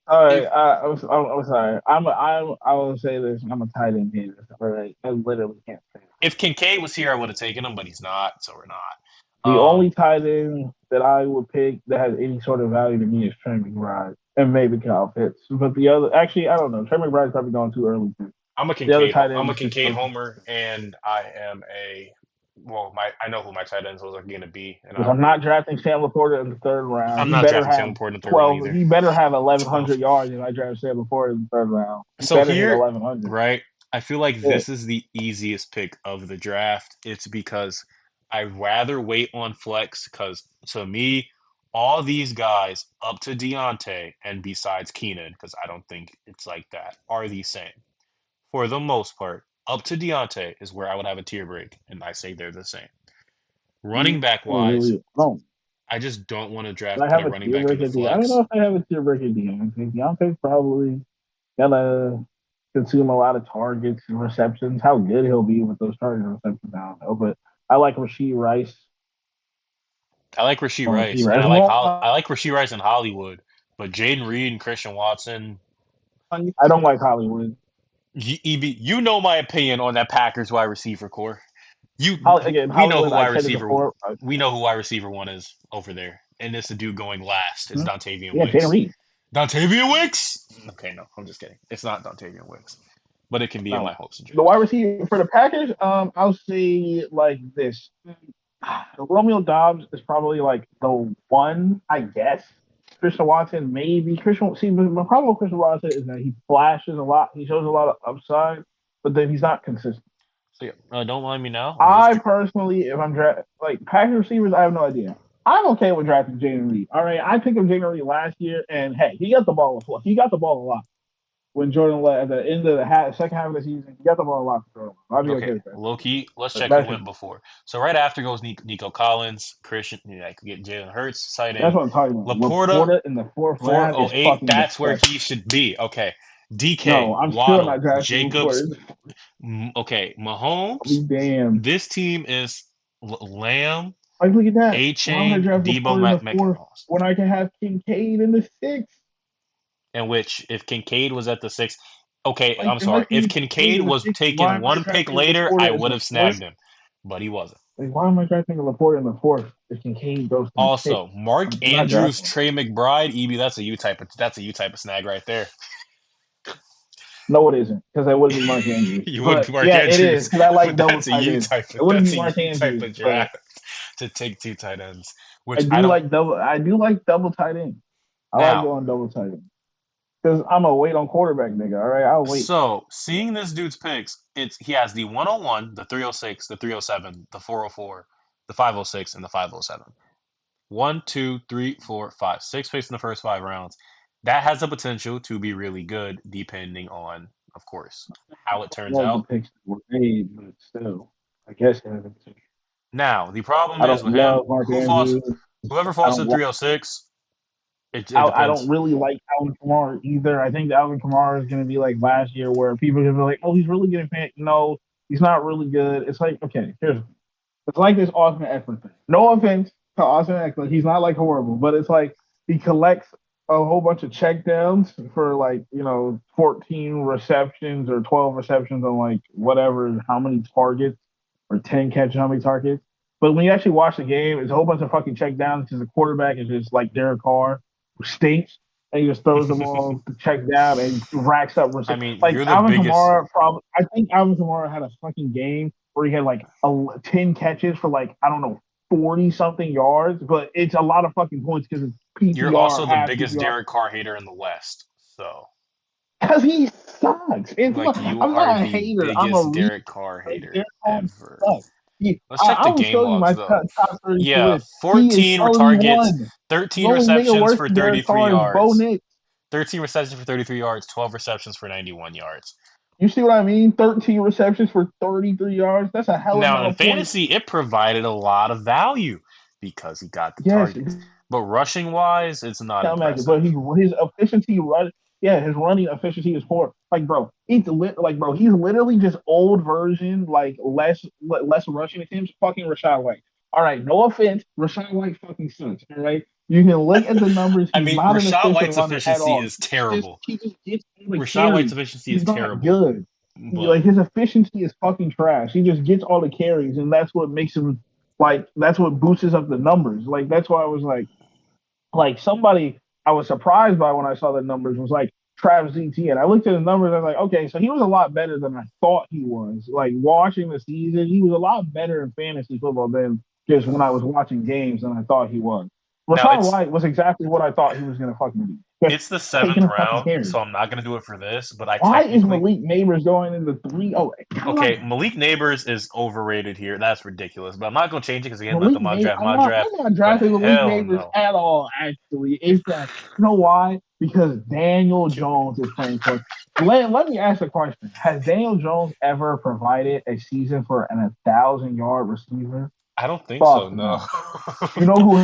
All right, If I'm sorry. I will say this. I'm a tight end hater. All right, I literally can't say it. if Kincaid was here, I would have taken him, but he's not, so we're not. The only tight end that I would pick that has any sort of value to me is Trey McBride and maybe Kyle Pitts. But the other, actually, I don't know. Trey McBride's probably going too early too. The other tight I'm a ends just Kincaid homer, and I am a well, my I know who my tight ends are going to be, and because I'm not drafting Sam Laporta in the third round. I'm He not better drafting Sam have Laporta in the third round 12. either. He better have 12. 1,100 yards if I draft Sam Laporta in the third round. He So better hit here, 1,100. right, I feel like Yeah. this is the easiest pick of the draft. It's because I'd rather wait on flex because to me, all these guys up to Deontay and besides Keenan, because I don't think it's like that, are the same. For the most part, up to Deontay is where I would have a tier break, and I say they're the same. Running back Oh, wise, really? No. I just don't want to I put a have a running tier back in break the at the. I don't know flex. if I have a tier break at Deontay. Deontay's probably gonna consume a lot of targets and receptions. How good he'll be with those target receptions, I don't know. But I like Rasheed Rice. I like Rasheed Rasheed Rice, and Rice. One, I like Rasheed Rice in Hollywood, but Jaden Reed and Christian Watson. I don't like Hollywood. You know my opinion on that Packers wide receiver core. You Again, we know who Hollywood. wide I said it receiver before. we know who wide receiver one is over there, and it's the dude going last. It's Dontavian Yeah, Jaden Wicks. Reed. Dontavian Wicks. Okay, no, I'm just kidding. It's not Dontavian Wicks, but it can be in my No, hopes and the dreams. wide receiver for the Packers. I'll say like this: Romeo Dobbs is probably like the one, I guess. Christian Watson, maybe Christian. See, my problem with Christian Watson is that he flashes a lot. He shows a lot of upside, but then he's not consistent. So yeah, don't mind me now. I'm just I personally, if I'm like Packers receivers, I have no idea. I'm okay with drafting Jaden Reed. All right, I picked up Jaden Reed last year, and hey, he got the ball. He got the ball a lot. when Jordan at the end of the second half of the season, he got the ball locked for Jordan. I'd be okay Okay, with that. low key. Let's But check who that's went just before. So right after goes Nico Collins, Christian. I could get Jalen Hurts tight that's end. what I'm talking about. Laporta Laporta in the fourth round is 408. fucking That's where disgusting. he should be. Okay, DK No, I'm still Waddle not drafting Jacobs. Laporta. Okay, I'll Mahomes. be damned. This team is Lamb, Like, look at that. A Why would I Chain, draft Debo Laporta in the fourth McIntosh. when I can have Kincaid in the sixth? In which, if Kincaid was at the sixth, okay, Like, I'm if I sorry. can If get Kincaid Kincaid in the was sixth, why taken am I one pick drafting later, I Laporta in would the have fourth? snagged him, but he wasn't. Like, why am I drafting Laporta in the fourth if Kincaid goes to the sixth? Also, Mark I'm not Andrews, drafting him. Trey McBride, EB. That's a U type of snag right there. No, it isn't because I wouldn't be Mark Andrews. You wouldn't But be Mark yeah, it is Andrews, because I like but double tight ends. It wouldn't be that's a Mark U type Andrews, of but draft to take two tight ends, I which I do don't. like double. I do like double tight end. I like Now, going double tight end because I'm a wait on quarterback nigga. All right, I'll wait. so seeing this dude's picks, he has the 101, the 306, the 307, the 404, the 506, and the 507. One, two, three, four, five, six picks in the first 5 rounds. That has the potential to be really good, depending on, of course, how it turns Love the out. picks that were made, but still, I guess it hasn't. Now, the problem I is don't with him, love Mark Andrews. whoever I falls to don't. 306, it I don't depends. really like Alvin Kamara either. I think Alvin Kamara is going to be like last year, where people are going to be like, "Oh, he's really getting paid." No, he's not really good. It's like, okay, it's like this Austin Eckler thing. No offense to Austin Eckler, he's not like horrible, but it's like he collects a whole bunch of checkdowns for like 14 receptions or 12 receptions on like whatever, how many targets or 10 catches, how many targets. But when you actually watch the game, it's a whole bunch of fucking checkdowns because the quarterback is just like Derek Carr, who stinks, and he just throws the ball to check down and racks up. I mean, Like you're the Alvin biggest. Kamara, probably. I think Alvin Kamara had a fucking game where he had like 10 catches for like, I don't know, 40 something yards, but it's a lot of fucking points because it's You're PPR, also the half biggest PPR. Derek Carr hater in the West. So, Because he sucks. It's like, not, you I'm are not a the hater. I'm a biggest real. Derek Carr Like, hater Derek Carr ever. sucks. Let's check I the will game show you logs, my though. top 32 Yeah, lists. He is 14 were targets, 31. The 13 only nigga receptions worse for than Derek 33 Carr is Bo yards. Nix. 13 receptions for 33 yards, 12 receptions for 91 yards. You see what I mean? 13 receptions for 33 yards. That's a hell of Now, amount in of points. fantasy, it provided a lot of value because he got the Yes, targets. But rushing wise, it's not Cal Mack, but impressive. his efficiency run, yeah, his running efficiency is poor. Like, bro, he's literally just old version, like less rushing attempts. Fucking Rashad White. All right, no offense, Rashad White fucking sucks. All right, you can look at the numbers. I He's mean, not an Rashad efficient White's runner at efficiency all. is terrible. He just gets all the Rashad White's carries. efficiency is He's not terrible. good. But Like his efficiency is fucking trash. He just gets all the carries, and that's what makes him like. That's what boosts up the numbers. Like that's why I was like somebody I was surprised by when I saw the numbers was like Travis Etienne. I looked at the numbers. I was like, okay, so he was a lot better than I thought he was. Like watching the season, he was a lot better in fantasy football than just when I was watching games than I thought he was. now Rashad White was exactly what I thought he was going to fucking be. Just it's the taking seventh a fucking round, carry. so I'm not gonna do it for this. But I Why is technically Malik Neighbors going in the 3? Oh, okay. God. Malik Neighbors is overrated here. That's ridiculous. But I'm not gonna change it because again, let the Malik mock Neighbors, draft, mock draft. I'm not But drafting Malik hell Neighbors no. at all. Actually, it's that you know why? Because Daniel Jones is playing for us. Let me ask a question: has Daniel Jones ever provided a season for an 1,000 yard receiver? I don't think so. Fuck No. no. You know who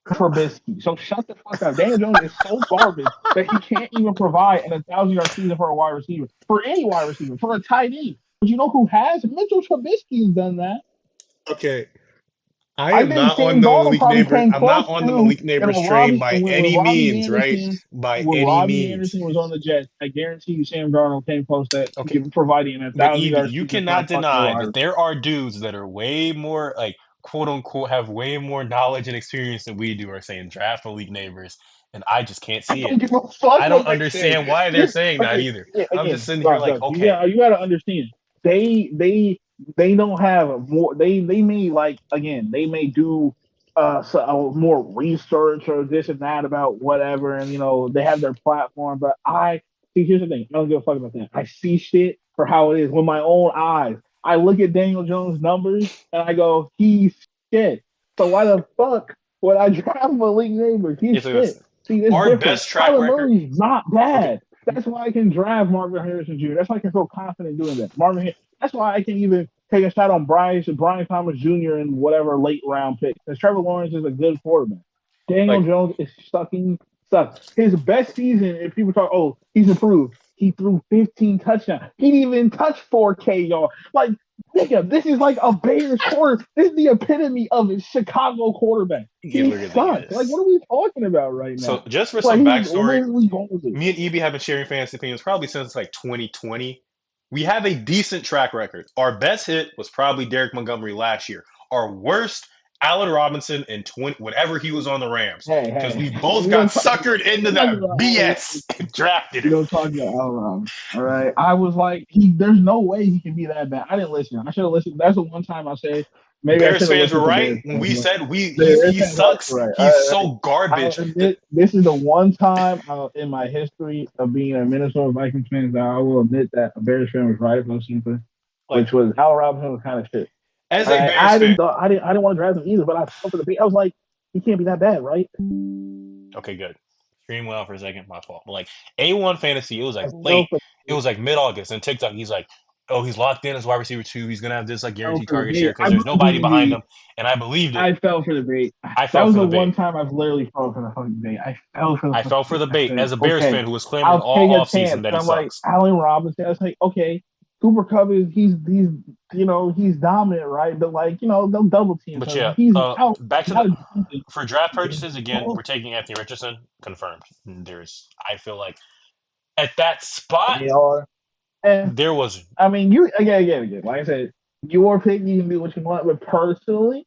Trubisky? So shut the fuck up. Daniel Jones is so garbage that he can't even provide an 1,000 yard season for a wide receiver, for any wide receiver, for a tight end. But you know who has? Mitchell Trubisky has done that. Okay. I I am think not on Sam the Darnold Malik probably Neighbors. came I'm not close on the to, Malik Neighbors train by any means, right? By When any Robbie means. Anderson was on the Jets, I guarantee you Sam Darnold came close to Okay. providing a But thousand EB, yard you season for a cannot fucking deny wide. that there are dudes that are way more like quote unquote have way more knowledge and experience than we do are saying draft Malik Neighbors, and I just can't I see don't it. give a fuck I don't what they say. understand why they're saying that Okay, either. yeah, I'm just again, sitting here Doug, like, Doug, okay, you gotta understand. They they they don't have more. They may like again. They may do more research or this and that about whatever, and they have their platform. But I see. Here's the thing. I don't give a fuck about that. I see shit for how it is with my own eyes. I look at Daniel Jones' numbers and I go, he's shit. So why the fuck would I draft Malik Neighbors? He's it's like this. shit. See, it's Our different. best track Kyler record. Murray's not Okay, bad. That's why I can draft Marvin Harrison Jr. That's why I can feel confident doing that. That's why I can even take a shot on Brian Thomas Jr. in whatever late round pick. Because Trevor Lawrence is a good quarterback. Daniel like Jones is sucks. His best season, if people talk, oh, he's improved. He threw 15 touchdowns. He didn't even touch 4K, y'all. Like, nigga, this is like a Bears quarter. This is the epitome of a Chicago quarterback. you He look at sucks. Like, what this. are we talking about right So now? just for Like, some he's backstory, literally golden. me and EB have been sharing fantasy opinions probably since like 2020. We have a decent track record. Our best hit was probably Derek Montgomery last year. Our worst, Allen Robinson in 20 whenever he was on the Rams. Hey, Because we hey, both got suckered into we don't talk that about Allen BS Robinson. and drafted We him. don't talk about Allen Robinson. All right. I was like, there's no way he can be that bad. I didn't listen. I should have listened. That's the one time I say maybe I Bears should have fans were listened to right Bears when fans. we But said Bears he fans are sucks. right. He's Right. so I'll garbage. admit this is the one time in my history of being a Minnesota Vikings fan that I will admit that a Bears fan was right most simply, Like which was Allen Robinson was kind of shit. as All a right. Bears fan, I didn't want to draft him either, but I felt for the beat. I was like, he can't be that bad, right? okay, good. Stream well for a second, my fault. But like A1 fantasy, it was like I felt late. for It was like mid August, and TikTok, he's like, "Oh, he's locked in as wide receiver two. He's gonna have this like fell guaranteed for the target bait. share because there's nobody behind him." And I believed it. I fell for the bait. I That fell was for the the one bait. time I've literally fallen for the fucking bait. I fell for the I fucking fell for bait. the I bait said, as a Bears okay, fan who was clamoring I'll take all a off season chance. that And he I'm like, sucks. Allen Robinson. I was like, okay, Cooper Cup is he's dominant, right? But like, they'll double team. But So yeah, he's out. back to Got the to do something. for draft purchases again. We're taking Anthony Richardson confirmed. There's I feel like at that spot They are. And there was I mean, you again. Like I said, your pick. You can do what you want. But personally,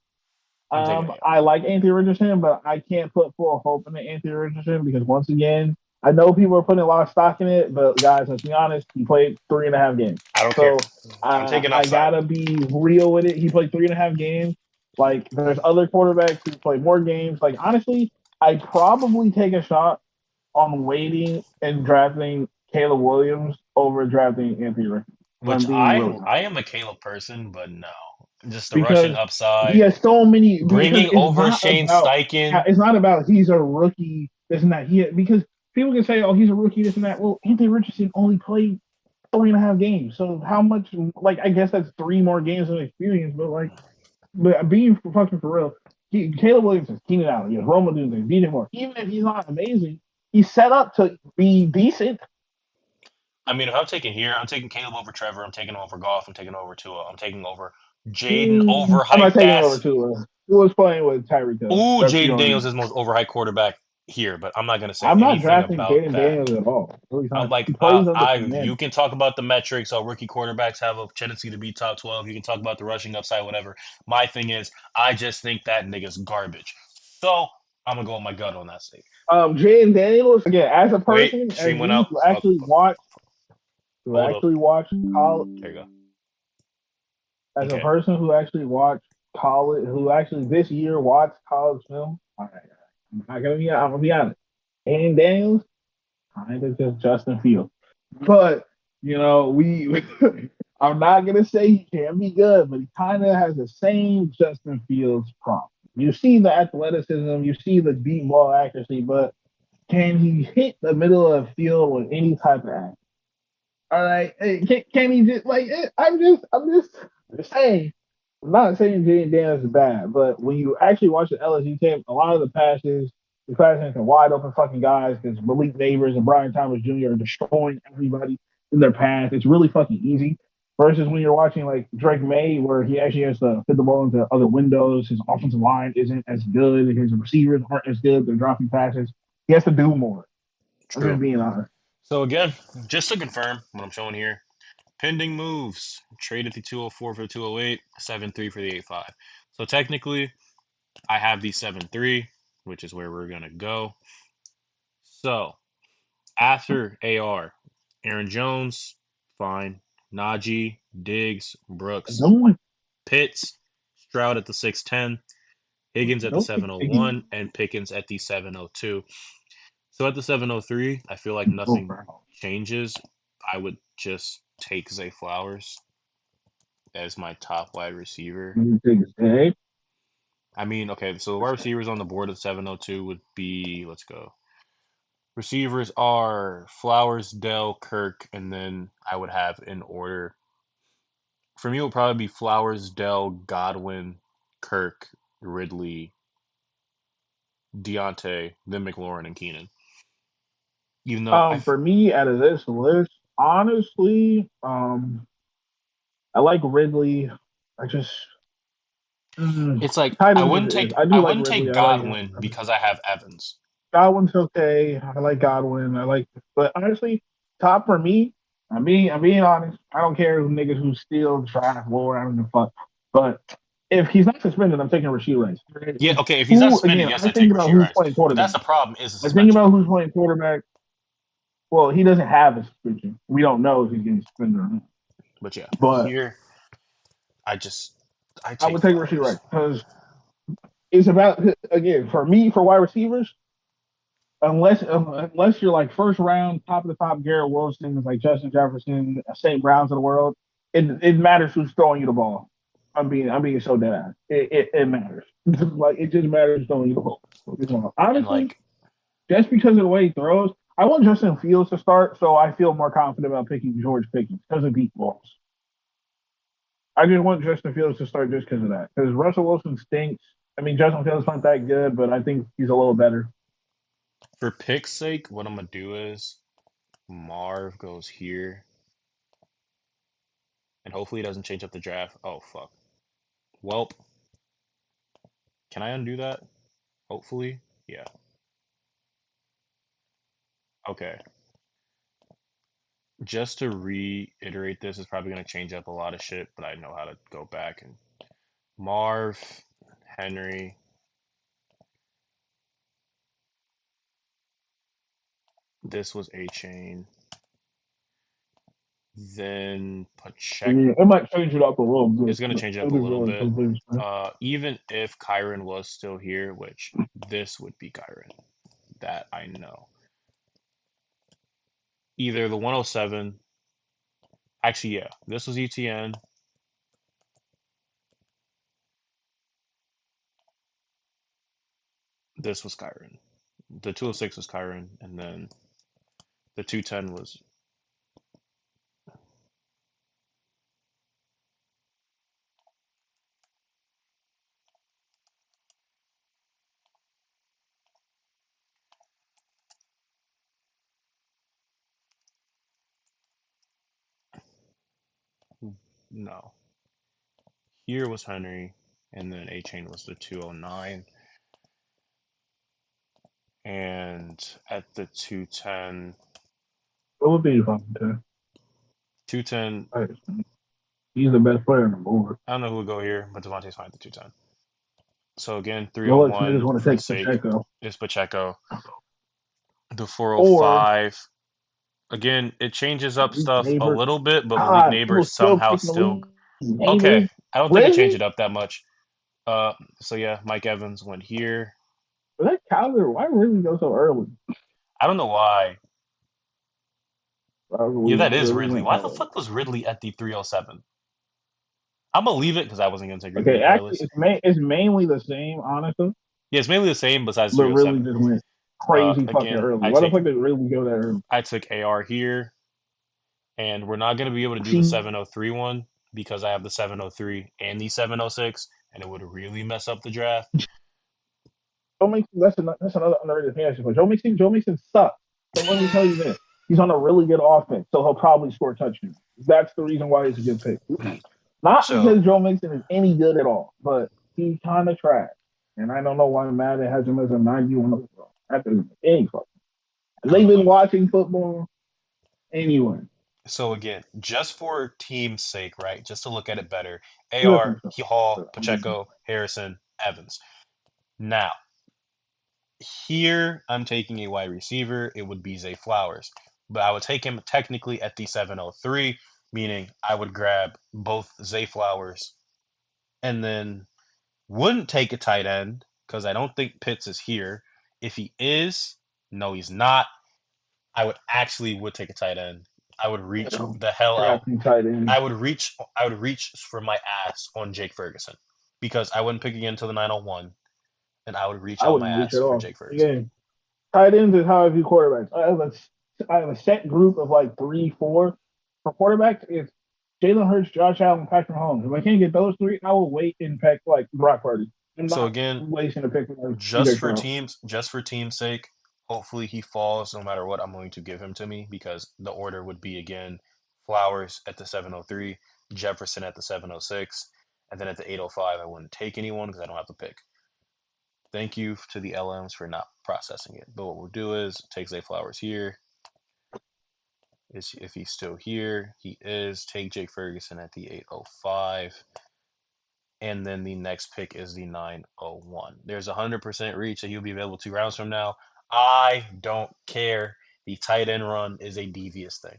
I'm taking it. I like Anthony Richardson, but I can't put full hope in Anthony Richardson because once again, I know people are putting a lot of stock in it, but guys, let's be honest, he played 3.5 games. I don't care. So I'm taking I upside. gotta be real with it. He played 3.5 games. Like there's other quarterbacks who play more games. Like honestly, I'd probably take a shot on waiting and drafting Caleb Williams over drafting Anthony Richardson. If Which I'm being really honest. I am a Caleb person, but no, just the rushing Because he upside, has so many. Because bringing over Shane Steichen. it's not about he's a rookie, this and that. Because people can say, oh, he's a rookie, this and that. Well, Anthony Richardson only played 3.5 games, so how much? Like, I guess that's 3 more games of experience. But being fucking for real, Caleb Williams is Keenan Allen, Roma Dunze, DJ Moore. Even if he's not amazing, he's set up to be decent. I mean, if I'm taking here, I'm taking Caleb over Trevor. I'm taking over Goff. I'm taking over Tua. I'm taking over Jaden I'm not overhyped taking him over ass. to who was playing with Tyreek Hill. Ooh, That's the Jaden only Daniels reason. is the most overhyped quarterback here, but I'm not gonna say I'm not anything drafting about Jaden that. Daniels at all. Really I'm not. like, He plays under you command. can talk about the metrics. How rookie quarterbacks have a tendency to be top 12. You can talk about the rushing upside, whatever. My thing is, I just think that nigga's garbage. So I'm gonna go with my gut on that state. Jaden Daniels again, as a Wait, person, as stream went me out. who Hold up. actually watched college, There you go. as a Okay. person who actually watched college, who actually this year watched college film. All right, I'm gonna be honest. Jaden Daniels, kind of just Justin Fields, but we. I'm not gonna say he can't be good, but he kind of has the same Justin Fields problem. You see the athleticism, you see the deep ball accuracy, but can he hit the middle of the field with any type of action? All right, hey, can he just I'm just saying. I'm not saying Jaden Daniels is bad, but when you actually watch the LSU tape, a lot of the passes, the passes into wide open fucking guys because Malik Neighbors and Brian Thomas Jr. are destroying everybody in their path. It's really fucking easy. Versus when you're watching like Drake May, where he actually has to fit the ball into other windows. His offensive line isn't as good. His receivers aren't as good. They're dropping passes. He has to do more. I'm True. just being honest. So again, just to confirm what I'm showing here, pending moves. Traded the 204 for the 208, 7-3 for the 8-5. So technically, I have the 7-3, which is where we're gonna go. So after AR, Aaron Jones, fine. Najee, Diggs, Brooks, Don't Pitts, Stroud at the 610, Higgins at the don't think Higgins 701, and Pickens at the 702. So at the 703, I feel like can go nothing for changes. I would just take Zay Flowers as my top wide receiver. it. I mean, okay, so the wide receivers on the board at 702 would be, let's go. Receivers are Flowers, Dell, Kirk, and then I would have in order. For me, it would probably be Flowers, Dell, Godwin, Kirk, Ridley, Deontay, then McLaurin and Keenan. Even though For me, out of this list, honestly, I like Ridley. I just it's like tight ends is I I do like wouldn't take Ridley. I like Godwin because I have Evans. Godwin's okay. I like Godwin. I like, but honestly, top for me. I'm being honest. I don't care who niggas who steal, drive, war. I don't give a fuck. But if he's not suspended, I'm taking Rasheed Rice. Yeah, okay, if he's not Who suspended, again? yes, I I take think about Rasheed who's Rice. playing But that's quarterback. the problem is the I think suspension. about who's playing quarterback. Well, he doesn't have a suspension. We don't know if he's getting suspended or not. But yeah, But here I just I I take would take Rasheed Flowers. Rice because it's about again for me for wide receivers. Unless you're like first round, top of the top, Garrett Wilson, like Justin Jefferson, St. Browns of the world, it matters who's throwing you the ball. I'm being so dead ass. It matters. Like it just matters who's throwing you the ball. And Honestly, like just because of the way he throws, I want Justin Fields to start, so I feel more confident about picking George Pickens because of deep balls. I just want Justin Fields to start just because of that. Because Russell Wilson stinks. I mean, Justin Fields not that good, but I think he's a little better. for pick's sake, what I'm gonna do is Marv goes here, and hopefully he doesn't change up the draft. Oh fuck. Welp, can I undo that? Hopefully. Yeah. Okay. Just to reiterate this is probably gonna change up a lot of shit, but I know how to go back and Marv, Henry. This was A chain. Then I Pacheco mean, it might change it up a little bit, is gonna but change it up it a is little really bit. something. Even if Kyron was still here, which this would be Kyron, that I know. Either the 107, actually, yeah, this was ETN, this was Kyron. The 206 was Kyron, and then the 210 was no. Here was Henry, and then A chain was the 209. And at the 210, It would be fun too. 210, He's the best player on the board. I don't know who would go here, but Devontae's fine at the 210. So again, Unless niggas 301 want to for the take sake Pacheco. is Pacheco. The Or 405. Again, it changes up Malik stuff a Neighbor. little bit, but Malik God, Neighbors people still somehow take still Malik Neighbor. okay. I don't think it changed Really? it up that much. So yeah, Mike Evans went here. But that Calvin, why really go so early? I don't know why. Yeah, Probably that is really Ridley. went Why the early. fuck was Ridley at the 307? I'm gonna leave it because I wasn't gonna take Ridley Okay, actually, regardless. it's mainly the same, honestly, Yeah, it's mainly the same besides but really 307. just went crazy fucking Again, early. Why the fuck did really go that early? I took AR here, and we're not gonna be able to do the See, 703 one because I have the 703 and the 706, and it would really mess up the draft. Joe Mixon, that's another underrated fantasy player. Joe Mixon sucks. So let me tell you this: he's on a really good offense, so he'll probably score touchdowns. That's the reason why he's a good pick. Not So because Joe Mixon is any good at all, but he's kind of trash. And I don't know why Madden has him as a 91 overall. That doesn't make any fucking. I don't They've know been why. watching football anyway. So again, just for team's sake, right? Just to look at it better, You AR, think so? Hall, But I'm just Pacheco, Harrison, Evans. Now, here I'm taking a wide receiver. It would be Zay Flowers, but I would take him technically at the 703, meaning I would grab both Zay Flowers and then wouldn't take a tight end because I don't think Pitts is here. If he is, no, he's not. I would actually would take a tight end. I would reach the hell out. drafting tight end. I would reach for my ass on Jake Ferguson because I wouldn't pick again until the 901, and I would reach I out my wouldn't reach ass at for all. Jake Ferguson. Again, Tight ends is how I view quarterbacks. I have a set group of like three, four. For quarterbacks, it's Jalen Hurts, Josh Allen, Patrick Mahomes. If I can't get those three, I will wait and pick like Brock Purdy. I'm So not again, wasting a pick for like CJ Stroud. just for team's sake, hopefully he falls no matter what I'm going to give him to me because the order would be again Flowers at the 703, Jefferson at the 706, and then at the 805 I wouldn't take anyone because I don't have to pick. Thank you to the LMs for not processing it. But what we'll do is take Zay Flowers here. Is if he's still here, he is. Take Jake Ferguson at the 805. And then the next pick is the 901. There's 100% reach that he'll be available 2 rounds from now. I don't care. The tight end run is a devious thing.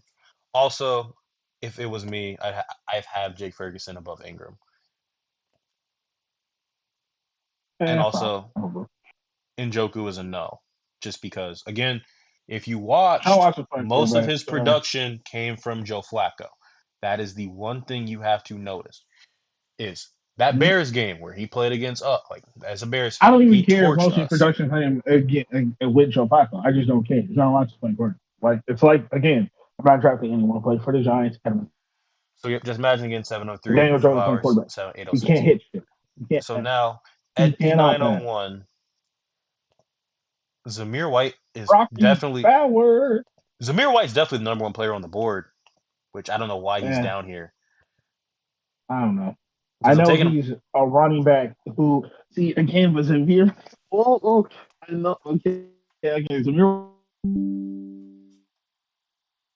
Also, if it was me, I'd have Jake Ferguson above Ingram. And also, Probably. Njoku is a no, just because, again, if you I don't watched, watch the playing most of quarterback, his so production came from Joe Flacco. That is the one thing you have to notice is that Bears game where he played against us, like as a Bears I fan, don't even he care if torched most of his us. production him again with Joe Flacco. I just don't care. I don't watch the playing quarterback. Like it's like again, I'm not drafting anyone. Play for the Giants. So just imagine again 703, Daniel Jones playing Flowers, quarterback. 806. He can't hit shit. He can't. So now He at the cannot pass. 901, Zamir White is Rocky definitely Bauer. Zamir White's definitely the number one player on the board, which I don't know why he's Eh, down here. I don't know. I Because I'm know taking him. he's a running back who see again was Zamir. Oh, I know. Okay, Zamir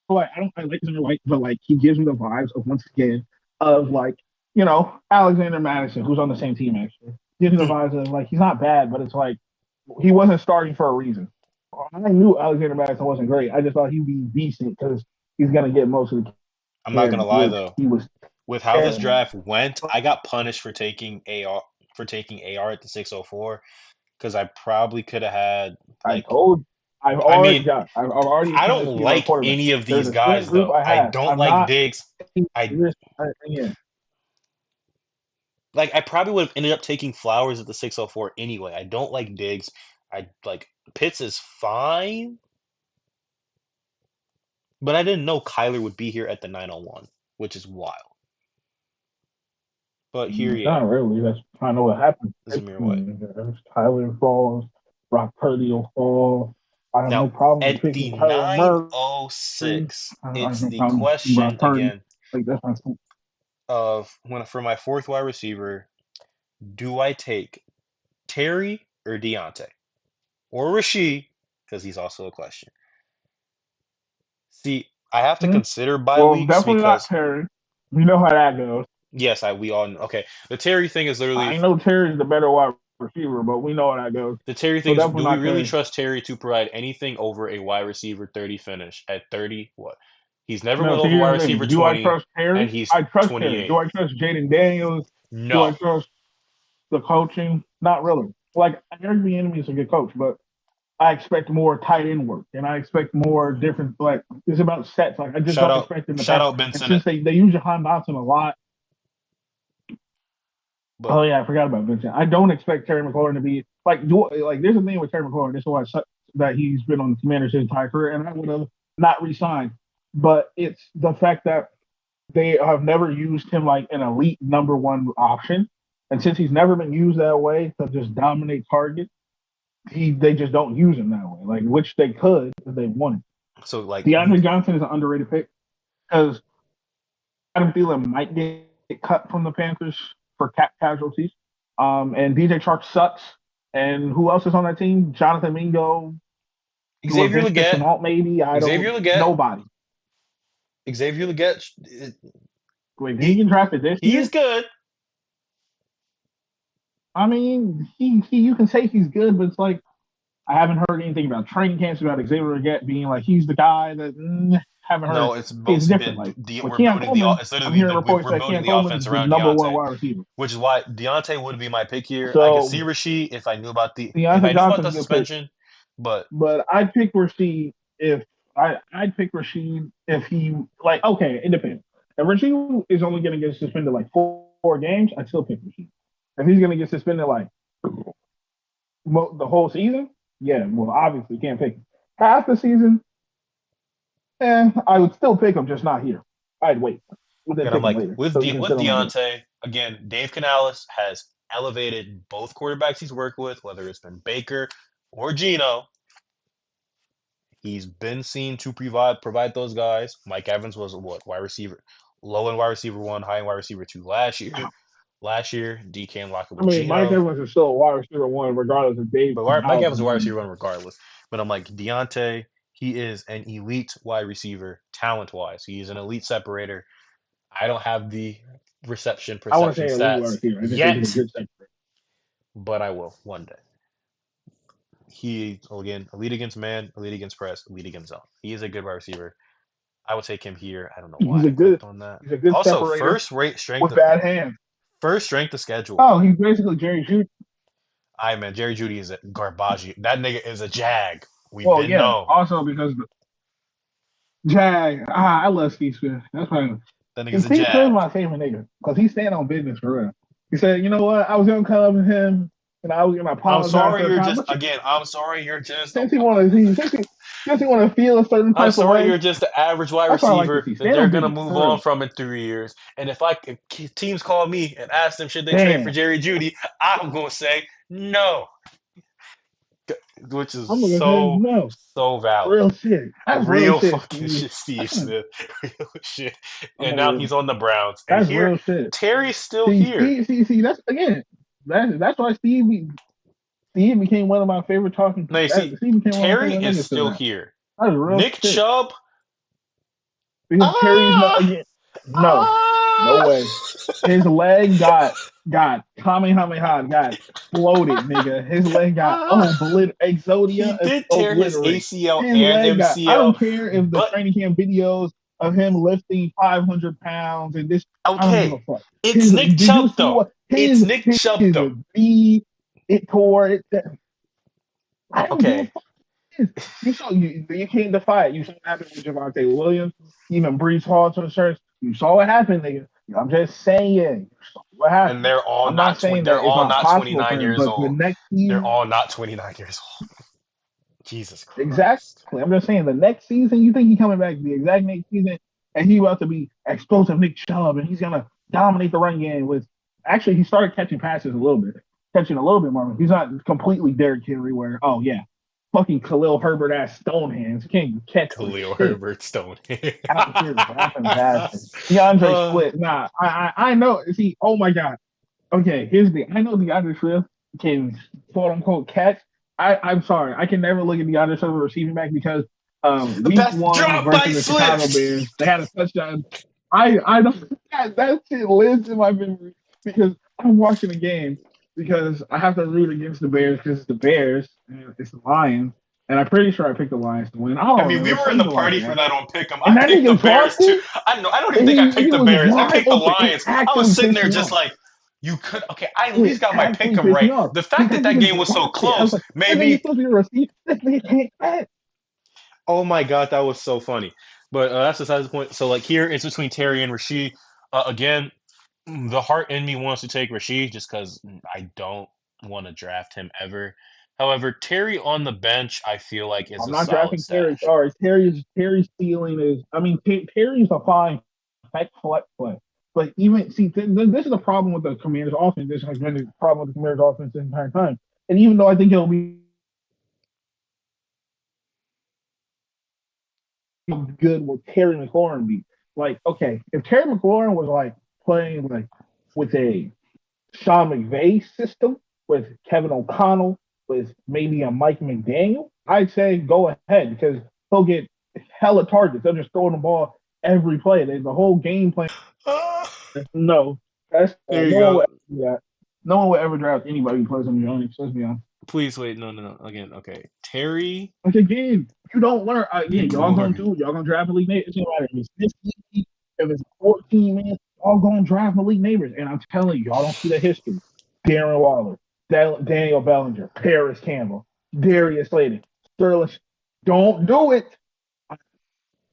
White. I like Zamir White, but like he gives me the vibes of once again of like Alexander Madison, who's on the same team actually. Gives me the vibes of like he's not bad, but it's like he wasn't starting for a reason. I knew Alexander Madison wasn't great. I just thought he'd be decent because he's gonna get most of the I'm not gonna carries, lie which though. he was With how this terrible. draft went, I got punished for taking AR at the 604 because I probably could have had I like told I've I already mean got I've already I explained don't this to you about like quarterback. any of There's these a set guys group though. I I have. don't I'm like not Diggs. I yeah. like I probably would have ended up taking Flowers at the 604 anyway. I don't like Diggs. I like Pitts is fine, but I didn't know Kyler would be here at the 901, which is wild. But here you Not go. really. That's kind of what happened. Zamir White. Tyler falls, Brock Purdy will fall. I have no Now, problem with at picking the Kyler Murray. 906, I have it's no the problem with question Brock Purdy. again Like that's my of when for my fourth wide receiver, do I take Terry or Deontay? Or Rasheed, because he's also a question. See, I have to hmm consider bye Well, weeks definitely not because Terry. We know how that goes. yes, we all know. Okay, the Terry thing is literally I know Terry's the better wide receiver, but we know how that goes. the Terry thing So is definitely do we not really Terry. trust Terry to provide anything over a wide receiver 30 finish at 30? What? He's never No, went so over wide here's the receiver thing. Do I 20 trust Terry? and he's I trust Terry. Do 28. I trust Jaden Daniels? Do I No. trust the coaching? Not really. Like Eric Bieniemy is a good coach, but I expect more tight end work, and I expect more different. Like it's about sets. Like I just don't expect them to Shout pass. out Ben And Sinnott. since they use Jahan Dotson a lot, But oh yeah, I forgot about Vincent. I don't expect Terry McLaurin to be like. There's a thing with Terry McLaurin. This is why that he's been on the Commanders his entire career, and I would have not resigned. But it's the fact that they have never used him like an elite number one option, and since he's never been used that way to just dominate targets, they just don't use him that way. Like which they could if they wanted. so like DeAndre Johnson is an underrated pick because Adam Thielen might get cut from the Panthers for cap casualties. And DJ Chark sucks. And who else is on that team? Jonathan Mingo, Xavier Laviska Leggett, Chenault, maybe. I Xavier don't. Leggett, Nobody. Xavier Leggett, Wait, did he he get drafted this he's year? good. I mean, he you can say he's good, but it's like I haven't heard anything about training camps about Xavier Leggett being like he's the guy that haven't heard. No, it's It's mostly different. been Like with we're Keon building the Coleman, it's I'm literally hearing reports we're that building Keon the Coleman offense is the around number one Deontay, wide receiver. which is why Deontay would be my pick here. I could see So Rasheed if I knew about Deontay the Johnson's a good pick. suspension, but But I'd pick Rasheed if I'd pick Rasheed if he like okay, it depends. If Rasheed is only gonna get suspended like four games, I'd still pick Rasheed. If he's gonna get suspended like the whole season, Yeah, well, obviously you can't pick him. Half the season, I would still pick him, just not here. I'd wait and then And I'm pick him like, later so you can With sit on my bench. Deontay, again, Dave Canales has elevated both quarterbacks he's worked with, whether it's been Baker or Gino. He's been seen to provide those guys. Mike Evans was what wide receiver, low end wide receiver one, high end wide receiver two last year. Last year, DK and lock it I with mean, Mike Gino. Evans is still a wide receiver one, regardless of Dave But Mike Canales Evans is a wide being receiver one regardless. But I'm like, Deontay, he is an elite wide receiver, talent wise. He's an elite separator. I don't have the reception I want to perception say elite wide stats receiver. I just think he's a yet, good second. but I will one day. He, again, elite against man, elite against press, elite against zone. He is a good wide receiver. I would take him here. I don't know why He's I a good clicked on that. he's a good Also, separator with bad hands. first strength of schedule. Oh, he's basically Jerry Judy. I man, Jerry Judy is a garbage. That nigga is a jag. We Well, been yeah. know Also because Jag, I love Steve Smith. That's fine. that And nigga's a Steve Smith is jag. my favorite nigga because he's staying on business for real. He said, you know what? I was gonna come up with him and I was gonna I'm apologize sorry to the you're crowd, just but again. I'm sorry you're just. since he wanted, since he want to feel a certain I'm type of sorry way, you're just the average wide that's what I like to receiver see. that Stand they're on gonna business move for on real. from in 3 years. And if teams call me and ask them should they trade for Damn, Jerry Judy, I'm gonna say no, which is I'm gonna say no. so valid. Real shit. That's real Real shit, fucking Steve. shit, Steve I'm Smith. Real shit. And now gonna, he's on the Browns. And that's here, real shit. Terry's still See, here. see. That's again. That's why Steve became one of my favorite talking. No, you That see, Steve became one of my Terry favorite is niggas to still that. here. That is real Nick shit. Chubb, Because Terry's not ah, again. No, no ah. way. His leg got Kamehameha got exploded, nigga. His leg got Ah, he Exodia is did tear his obliterated. ACL His and leg got. I don't MCL, care if the but training camp videos of him lifting 500 pounds and this. I don't give a okay. fuck. It's His Nick did you Chubb see though. what It's Nick Chubb his though. knee it tore it. I don't give a Okay. fuck. You saw you can't defy it. You saw what happened with Javante Williams, even Brees Hall to the shirts. You saw what happened, nigga. I'm just saying, you saw what And happened. I'm not saying they're that it's all not not possible for 29 him, years but the old. next They're season, all not 29 years old. Jesus exactly. Christ. I'm just saying the next season, you think he coming back the exact next season, and he about to be explosive Nick Chubb, and he's gonna dominate the run game with. Actually, he started catching passes a little bit, catching a little bit more. He's not completely Derrick Henry, where oh yeah, fucking Khalil Herbert ass stone hands. He can't catch for Khalil shit. Herbert Stone. Out here dropping passes. DeAndre uh, Swift. Nah, I know. See, oh my god. Okay, here's the. I know DeAndre Swift can quote unquote catch. I'm sorry. I can never look at DeAndre Swift receiving back because week best one drop by versus the Chicago Swift. Bears, they had a touchdown. I don't that shit lives in my memory because I'm watching the game because I have to root against the Bears because it's the Bears and it's the Lions. And I'm pretty sure I picked the Lions to win. I I don't mean, we remember. were in Something the to the Lions party to for win. that on Pick'em. And I that picked the nigga Bears dropped too. it. I know. I don't even And think I he picked the was Bears. I wide picked the open. It Lions. I was actually sitting pissed there me just off. like, you could. Okay, I at It least got my actually Pick'em pissed me right. off. The Because fact that that that nigga game was so dropped it. I was close like, that made nigga's me. supposed to be a receiver. This nigga can't catch. Oh my god, that was so funny. But that's besides the point. So like here, it's between Terry and Rasheed. Again, the heart in me wants to take Rasheed just because I don't want to draft him ever. However, Terry on the bench, I feel like is I'm a not solid drafting Terry. stash. Sorry. Terry's ceiling is, I mean, Terry's a fine flex play. But even, see, this is a problem with the Commanders offense. This has been a problem with the Commanders offense the entire time. And even though I think it'll be good will Terry McLaurin be? Like, okay, if Terry McLaurin was like playing like with a Sean McVay system with Kevin O'Connell, with maybe a Mike McDaniel, I'd say go ahead because he'll get hella targets. They'll just throw the ball every play. The whole game plan. No, that's There you no one go. would do that. No one would ever draft anybody who plays on the Giants. Let's be honest. Please wait. No, no, no. Again, okay. Terry Like again, you don't learn. Again, y'all gonna McLaurin. do. Y'all gonna draft elite neighbors. It doesn't matter if it's this league, if it's 14 man. Y'all gonna draft elite neighbors. And I'm telling you, y'all don't see the history. Darren Waller, Daniel Bellinger, Paris Campbell, Darius Slayton, Sterling. Don't do it.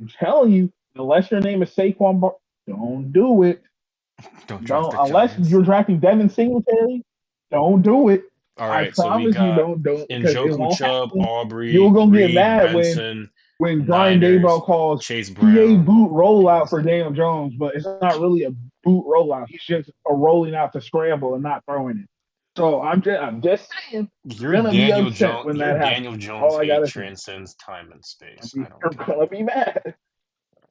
I'm telling you, unless your name is Saquon Bar, don't do it. Don't draft Don't the unless Giants. you're drafting Devin Singletary. Don't do it. All I right, so we promise you, got don't, because it Njoku, won't Chubb, happen. You're Aubrey, gonna get Reed, mad Benson, when Brian Niners, Dayball calls Chase PA Brown. boot rollout for Daniel Jones, but it's not really a boot rollout. He's just a rolling out to scramble and not throwing it. So I'm just saying, Your gonna be Daniel upset Jones, when your that happens. Daniel Jones All I hate gotta say, transcends time and space. I don't you're get it. gonna be mad.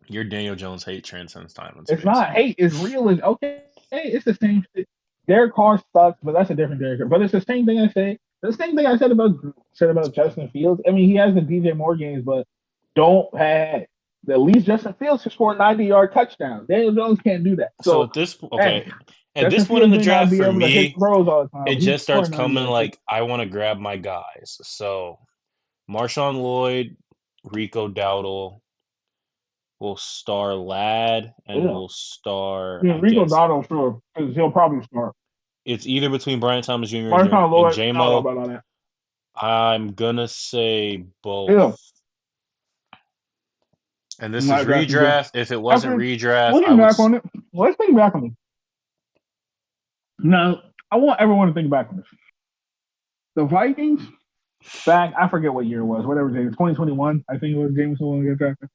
Your Daniel Jones hate transcends time and It's space. not hate. It's real. It's okay. It's the same shit. Derek Carr sucks, but that's a different Derek Carr. But it's the same thing I say. The same thing I said about Justin Fields. I mean, he has the DJ Moore games, but don't have at least Justin Fields can score a 90-yard touchdown. Daniel Jones can't do that. So So, at this, okay, hey, at this Justin point in Fields the may not draft be for able to hit me, throws all the time, it but he can just score a starts 90 coming yard touchdown. like I want to grab my guys. So Marshawn Lloyd, Rico Dowdle will star Lad, and Yeah. will star, Yeah, I Rico guess Dotto, sure, because he'll probably start. it's either between Brian Thomas Jr. and, Martin and Lloyd, I don't know JMO. about all that. I'm gonna say both. Yeah, And this is not drafting good. redraft. If it wasn't After redraft, I looking would. back on it, let's think back on it. Now, I want everyone to think back on this. The Vikings, back, I forget what year it was, whatever it was, 2021, I think it was Jameson when we got drafted,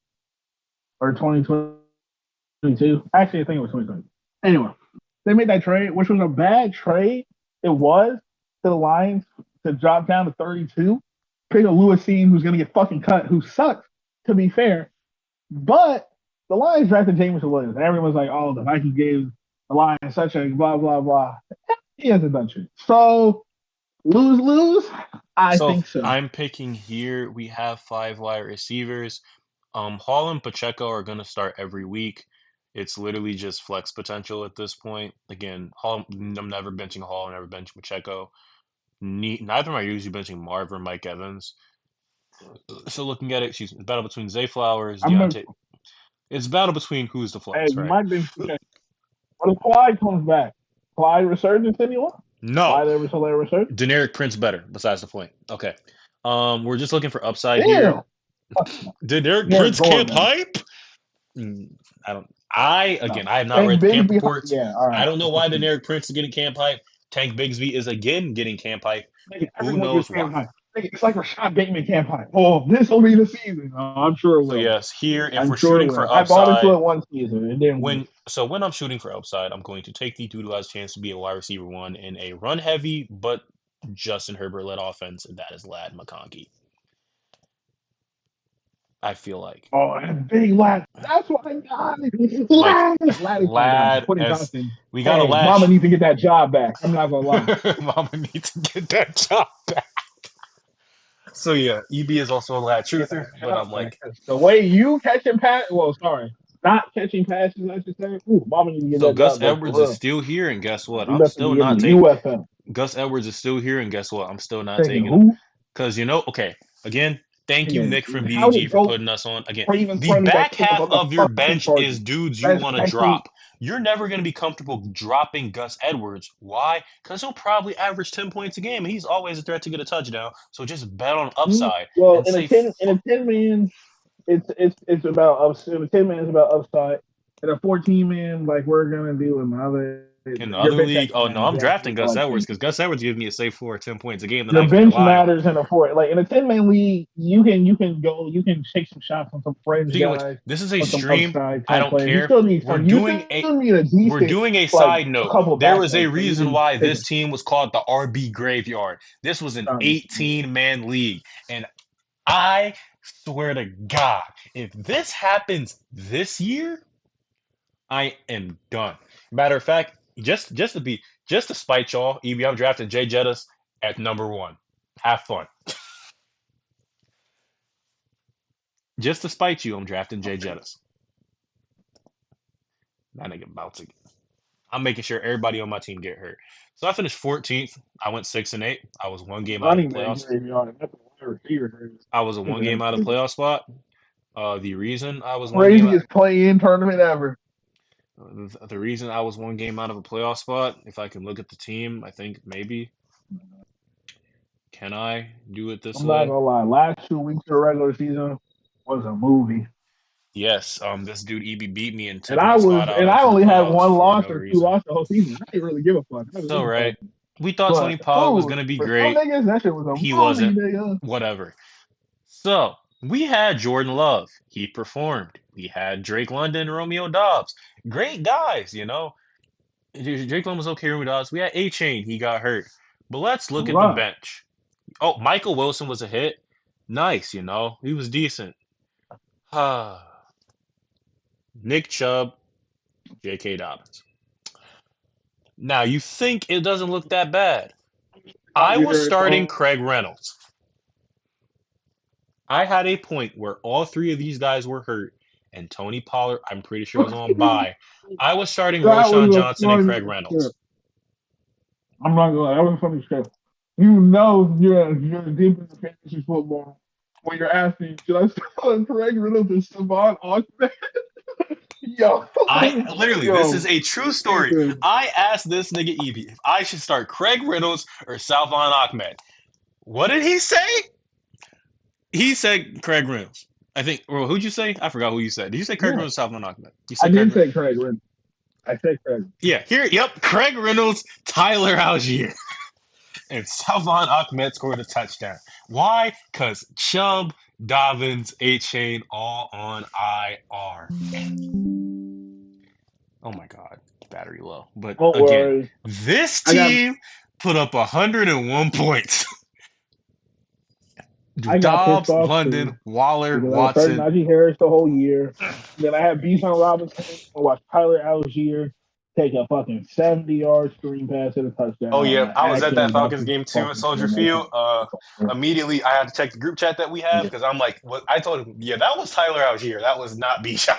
or 2022. Actually, I think it was 2020. Anyway, they made that trade, which was a bad trade. It was to the Lions to drop down to 32, pick a Lewis Seen who's going to get fucking cut, who sucks, to be fair. But the Lions drafted Jameson Williams, and everyone's like, oh, the Vikings gave the Lions such a blah, blah, blah. He hasn't done shit. So, lose, lose? I So think so. I'm picking here. We have five wide receivers. Hall and Pacheco are gonna start every week. It's literally just flex potential at this point. Again, Hall. I'm never benching Hall. I'm never benching Pacheco. Neither of them are usually benching Marv or Mike Evans. So looking at it, excuse me, it's battle between Zay Flowers, I'm going to, Deontay. It's battle between who's the hey, flex, right? Mike been, what if Clyde comes back? Clyde resurgence anyone? No, Clyde ever so later resurgence? Deneric Prince better. Besides the point. Okay. We're just looking for upside here. Damn. Deneric Yeah, Prince Gore, can't man. hype. I don't. I No. again, I have not Tank read the camp Bigsby, reports. yeah, all I right. don't know why Deneric Prince is getting camp hype. Tank Bigsby is again getting camp hype. Nigga, Who everyone gets knows camp why? high. Nigga, it's like Rashad Bateman camp high. Oh, this will be the season. I'm sure it So will. yes, here if I'm we're sure it shooting for will. I bought into upside, it one season. It didn't work. when I'm shooting for upside, I'm going to take the dude who has a chance to be a wide receiver one in a run heavy but Justin Herbert led offense, and that is Lad McConkey. I feel like Oh, and big lad. That's what I got. like Lad is my guy. Lad Quentin as Johnson. we got a Hey, Mama latch. needs to get that job back. I'm not gonna lie. Mama needs to get that job back. So yeah, EB is also a lat Get truther, that but job I'm back. like, 'Cause the way you catching pass, well, sorry, not catching passes, I should say. Ooh, Mama needs to get so that Gus job back Edwards for is real. still here, and guess what? He I'm must still be in not the taking. UFL. Gus Edwards is still here, and guess what? I'm still not Taking taking him. who? Because okay, again, thank you, Again, Nick from how BG did for both putting us on. Again, Ravens the running back back end up half on the of your fucking bench is Chargers? dudes you That's want to actually drop. You're never going to be comfortable dropping Gus Edwards. Why? Because he'll probably average 10 points a game, and he's always a threat to get a touchdown. So just bet on upside well and say, in a 10 man, it's about in a 10 man is about upside. In a 14 man, like we're gonna do with my other in the your other bench league, actually oh no, matters. I'm You have to do drafting it for Gus like Edwards 10. because Gus Edwards gives me a safe floor of 10 points a game that I Your can bench rely on. matters in a four. Like in a 10 man league, you can go, you can take some shots on some fringe Speaking of which, guys, this is a on some stream. upside I type don't players. You care. still need We're some. You doing still a need a we're decent doing a like side a note. couple There was a backups, so you reason can why take this them. team was called the RB Graveyard. This was an 18-man league, and I swear to God, if this happens this year, I am done. Matter of fact, just to spite y'all, EB, I'm drafting Jay Jettis at number one. Have fun. Just to spite you, I'm drafting Jay Jettis. That nigga about to. I'm making sure everybody on my team get hurt. So I finished 14th. I went 6-8. I was one game out of the Running back playoffs. graveyard, not the wide receiver graveyard. I was a Look one at game that out of the crazy. playoff spot. The reason I was one game out, Craziest play-in tournament ever. the reason I was one game out of a playoff spot. If I can look at the team, I think maybe can I do it this I'm not way? gonna lie. Last 2 weeks of the regular season was a movie, Yes. This dude EB beat me and and took my spot out I of the only had playoffs one for loss no or two reason. losses the whole season. I didn't really give a fuck. I was So looking for right. it. We thought Tony But Pollard was food gonna be for some great. niggas, that shit was a He movie, wasn't. nigga. Whatever. So we had Jordan Love. He performed. We had Drake London, Romeo Dobbs. Great guys, you know. Drake London was okay. Romeo Dobbs. We had A Chain. He got hurt. But let's look at the Right. bench. Oh, Michael Wilson was a hit. Nice, you know. He was decent. Nick Chubb, J.K. Dobbins. Now you think it doesn't look that bad. I Najee was Harris the starting whole Craig Reynolds. I had a point where all three of these guys were hurt, and Tony Pollard, I'm pretty sure, was on bye. I was starting that Roshan was a Johnson and funny Craig shit. Reynolds. I'm not gonna lie, that was a funny shit. You know you're deep in the fantasy football when you're asking, should I start Craig Reynolds and Savon Ahmed? Yo, I literally, this is yo, a true story. listen. I asked this nigga Evie if I should start Craig Reynolds or Salvon Ahmed. What did he say? He said Craig Reynolds. I think. Well, who'd you say? I forgot who you said. Did you say Craig Yeah, Reynolds or Salvon Ahmed? You I said Craig did Reynolds. say Craig Reynolds. I said Craig. Yeah, here. Yep, Craig Reynolds, Tyler Algier, and Salvon Ahmed scored a touchdown. Why? Because Chubb, Dobbins, A Chain all on IR. Oh my God, battery low. But Don't again, worry. this I got team put up 101 points. I got pissed Dobbs, off too London, Waller, because I was starting Watson. Najee Harris the whole year. Then I had Bijan Robinson. I watched Tyler Algier take a fucking 70-yard screen pass at a Oh touchdown, and yeah, I I was at that accidentally Falcons busted game too at fucking Soldier Field. formation. Immediately I had to check the group chat that we have Yeah. because I'm like, what? I told him, yeah, that was Tyler Algier. That was not Bijan.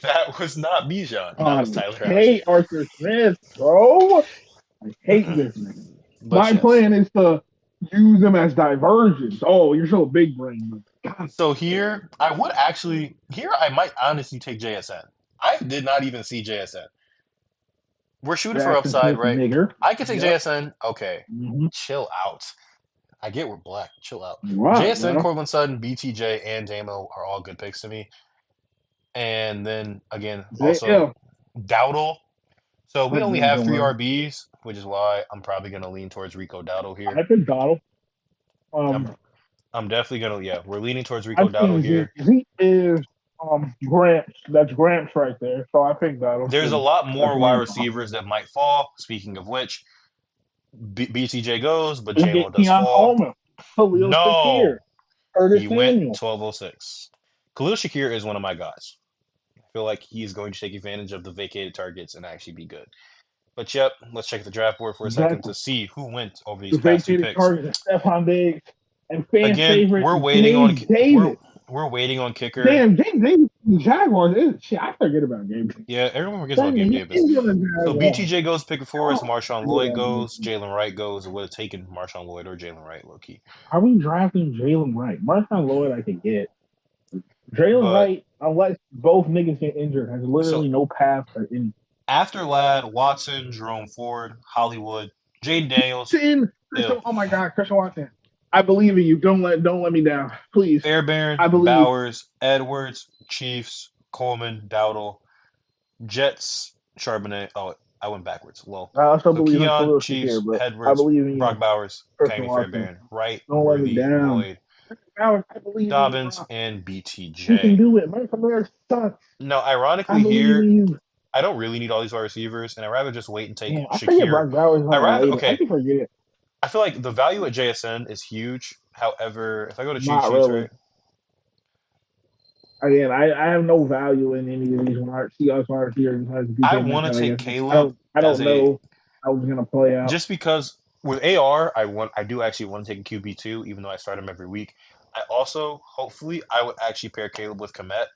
That was not Bijan. That I was Tyler hate Algier. Arthur Smith, bro. I hate this nigga. But My yes. plan is to use them as diversions. Oh, you're so big brain. God So here, I would actually here I might honestly take JSN. I did not even see JSN. We're shooting for Jackson upside, Smith right? nigger. I could take Yep. JSN. Okay, Mm-hmm. chill out. I get we're black. Chill out. Right, JSN, bro. Courtland Sutton, BTJ, and Damo are all good picks to me. And then again, also Yeah. Dowdle. So we That only nigga have don't three worry. RBs, which is why I'm probably gonna lean towards Rico Dowdle here. I think Donald. I'm Um, I'm definitely gonna yeah, we're leaning towards I Rico Dowdle think here. Zeke is Gramps. That's Gramps right there. So I think that'll There's a should lot that's more wide my receivers that might fall. Speaking of which, BTJ goes, but Just get J-Lo does Keon fall. Coleman, Khalil Shakir, No, Curtis he went Samuel. 1206. Khalil Shakir is one of my guys. I feel like he's going to take advantage of the vacated targets and actually be good. But yep, let's check the draft board for a second Exactly. to see who went over The these past two vacated picks. target is Stephon Diggs and fan Again, favorite we're waiting on Gabe Davis. we're waiting on kicker. Damn, Gabe Davis, the Jaguars. Shit, I forget about Gabe Davis. Yeah, everyone forgets about Dang, Gabe he Davis. is on the So Jaguars. BTJ goes pick four is Oh, Marshawn forget Lloyd about Gabe goes, Davis. Jalen Wright goes. It would have taken Marshawn Lloyd or Jalen Wright low key. Are we drafting Jalen Wright? Marshawn Lloyd, I could get. Jalen But Wright, unless both niggas get injured, has so literally no path for any. after Ladd, Watson, Jerome Ford, Hollywood, Jaden Daniels, Watson, ew, Christian. Oh my God, Christian Watson. I believe in you. Don't let me down, please. Fairbairn, I believe. Bowers, Edwards, Chiefs, Coleman, Dowdle, Jets, Charbonnet. Oh, I went backwards. Well, I also so believe in Keon, Khalil Shakir, Chiefs, but I Edwards, believe in you, Brock Bowers, Christian Kyrie Watson. Fairbairn, Wright, Don't let me Worthy, down. Lloyd, Bowers, I believe in you, Dobbins, bro. and You can BTJ. do it. Mike Kamara sucks. Now, I ironically, believe here in you. I don't really need all these wide receivers, and I'd rather just wait and take Damn, I forget Shakir. Brock Bowers I on the rather later. I okay. can forget. I feel like the value at JSN is huge. However, if I go to cheat Not sheets, really. right? Again, I have no value in any of these Seahawks wide receivers besides I DK want to Metcalf. I take guess Caleb I as don't a know how it's gonna play out. just because with AR, I do actually want to take a QB two, even though I start him every week. I also hopefully I would actually pair Caleb with Komet,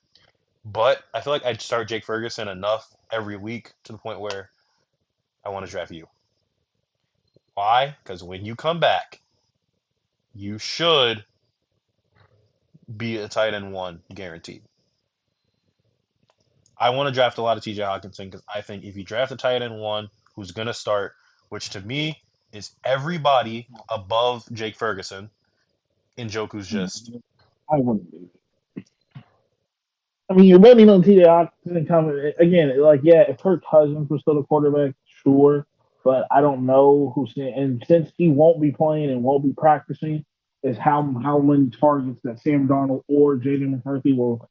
but I feel like I'd start Jake Ferguson enough every week to the point where I want to draft you. Why? Because when you come back, you should be a tight end one guaranteed. I want to draft a lot of TJ Hawkinson because I think if you draft a tight end one who's going to start, which to me is everybody above Jake Ferguson, Njoku's just. I wouldn't do it. I mean, you're betting on TJ Hawkinson coming again. Like, yeah, if Kirk Cousins was still the quarterback, sure. but I don't know who's and since he won't be playing and won't be practicing, is how many targets that Sam Darnold or Jaden McCarthy will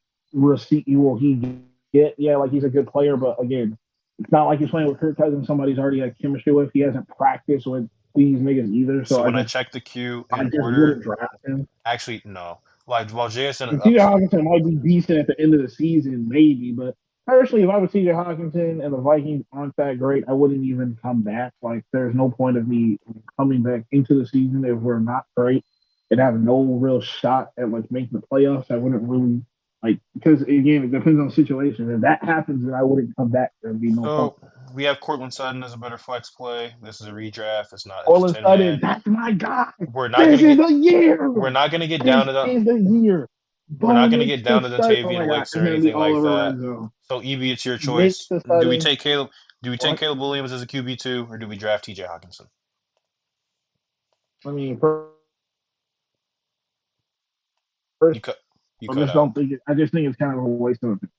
he get? Yeah, like he's a good player, but again, it's not like he's playing with Kirk Cousins, somebody's already had chemistry with. He hasn't practiced with these niggas either, so So when I check the queue I in just order, wouldn't draft him. actually no. Like while JSN is And up, TJ Hawkinson might be decent at the end of the season, maybe. But personally, if I was TJ Hawkinson and the Vikings aren't that great, I wouldn't even come back. Like, there's no point of me coming back into the season if we're not great and have no real shot at like making the playoffs. I wouldn't really like because again, it depends on the situation. If that happens, then I wouldn't come back. There'd be no point. so we have Cortland Sutton as a better flex play. This is a redraft. It's not. It's All of a ten sudden, man. that's my guy. We're not This gonna is get. the year. We're not gonna get This down to the. is the year. We're not Bo gonna makes get the down to the start. Oh Tavian my god, Wicks it's or gonna be anything all like over that. red zone. So Evie, it's your Makes choice. the Do we sudden. take Caleb? Do we take What? Caleb Williams as a QB2, or do we draft TJ Hawkinson? I mean, first, You cut. You I cut just out don't think it. I just think it's kind of a waste of it.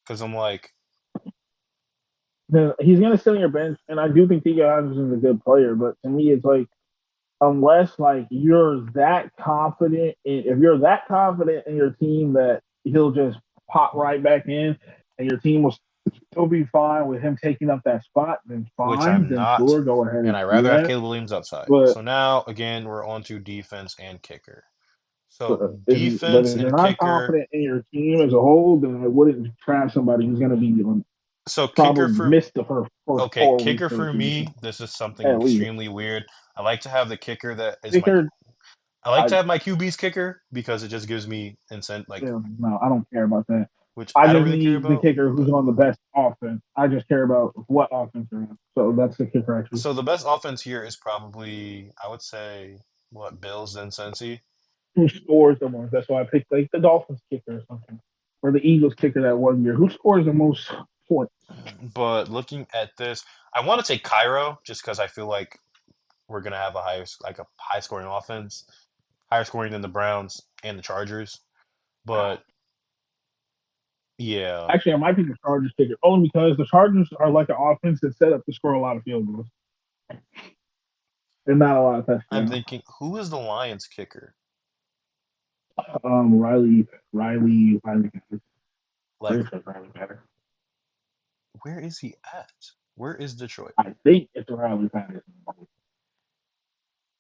because I'm like, He's gonna sit on your bench, and I do think T.J. Hawkinson's a good player, but to me, it's like unless like you're that confident, if you're that confident in your team that he'll just pop right back in, and your team will still be fine with him taking up that spot, then which fine, I'm then not, sure, go ahead and and I do rather have that. Caleb Williams upside. But So now again, we're on to defense and kicker. So but defense if you're and not kicker. confident in your team as a whole, then I wouldn't draft somebody who's going to be on So kicker probably for miss the first okay, 4 weeks kicker of the for season me. This is something at least. extremely weird. I like to have the kicker that is my. Kicker, I like I to have my QB's kicker because it just gives me incent, like no, I don't care about that. which I I don't just really care need the about. kicker who's But on the best offense. I just care about what offense they're on. So that's the kicker actually. so the best offense here is probably I would say what Bills and Cincy. Who scores the most? That's why I picked like the Dolphins kicker or something, or the Eagles kicker that 1 year. Who scores the most points? But looking at this, I want to take Cairo just because I feel like we're gonna have a high scoring offense, higher scoring than the Browns and the Chargers. But yeah, Actually, I might be the Chargers kicker only because the Chargers are like an offense that's set up to score a lot of field goals and not a lot of I'm touchdowns. thinking who is the Lions kicker? Riley, Like pretty sure Riley better. where is he at? Where is Detroit? I think it's Riley Patterson.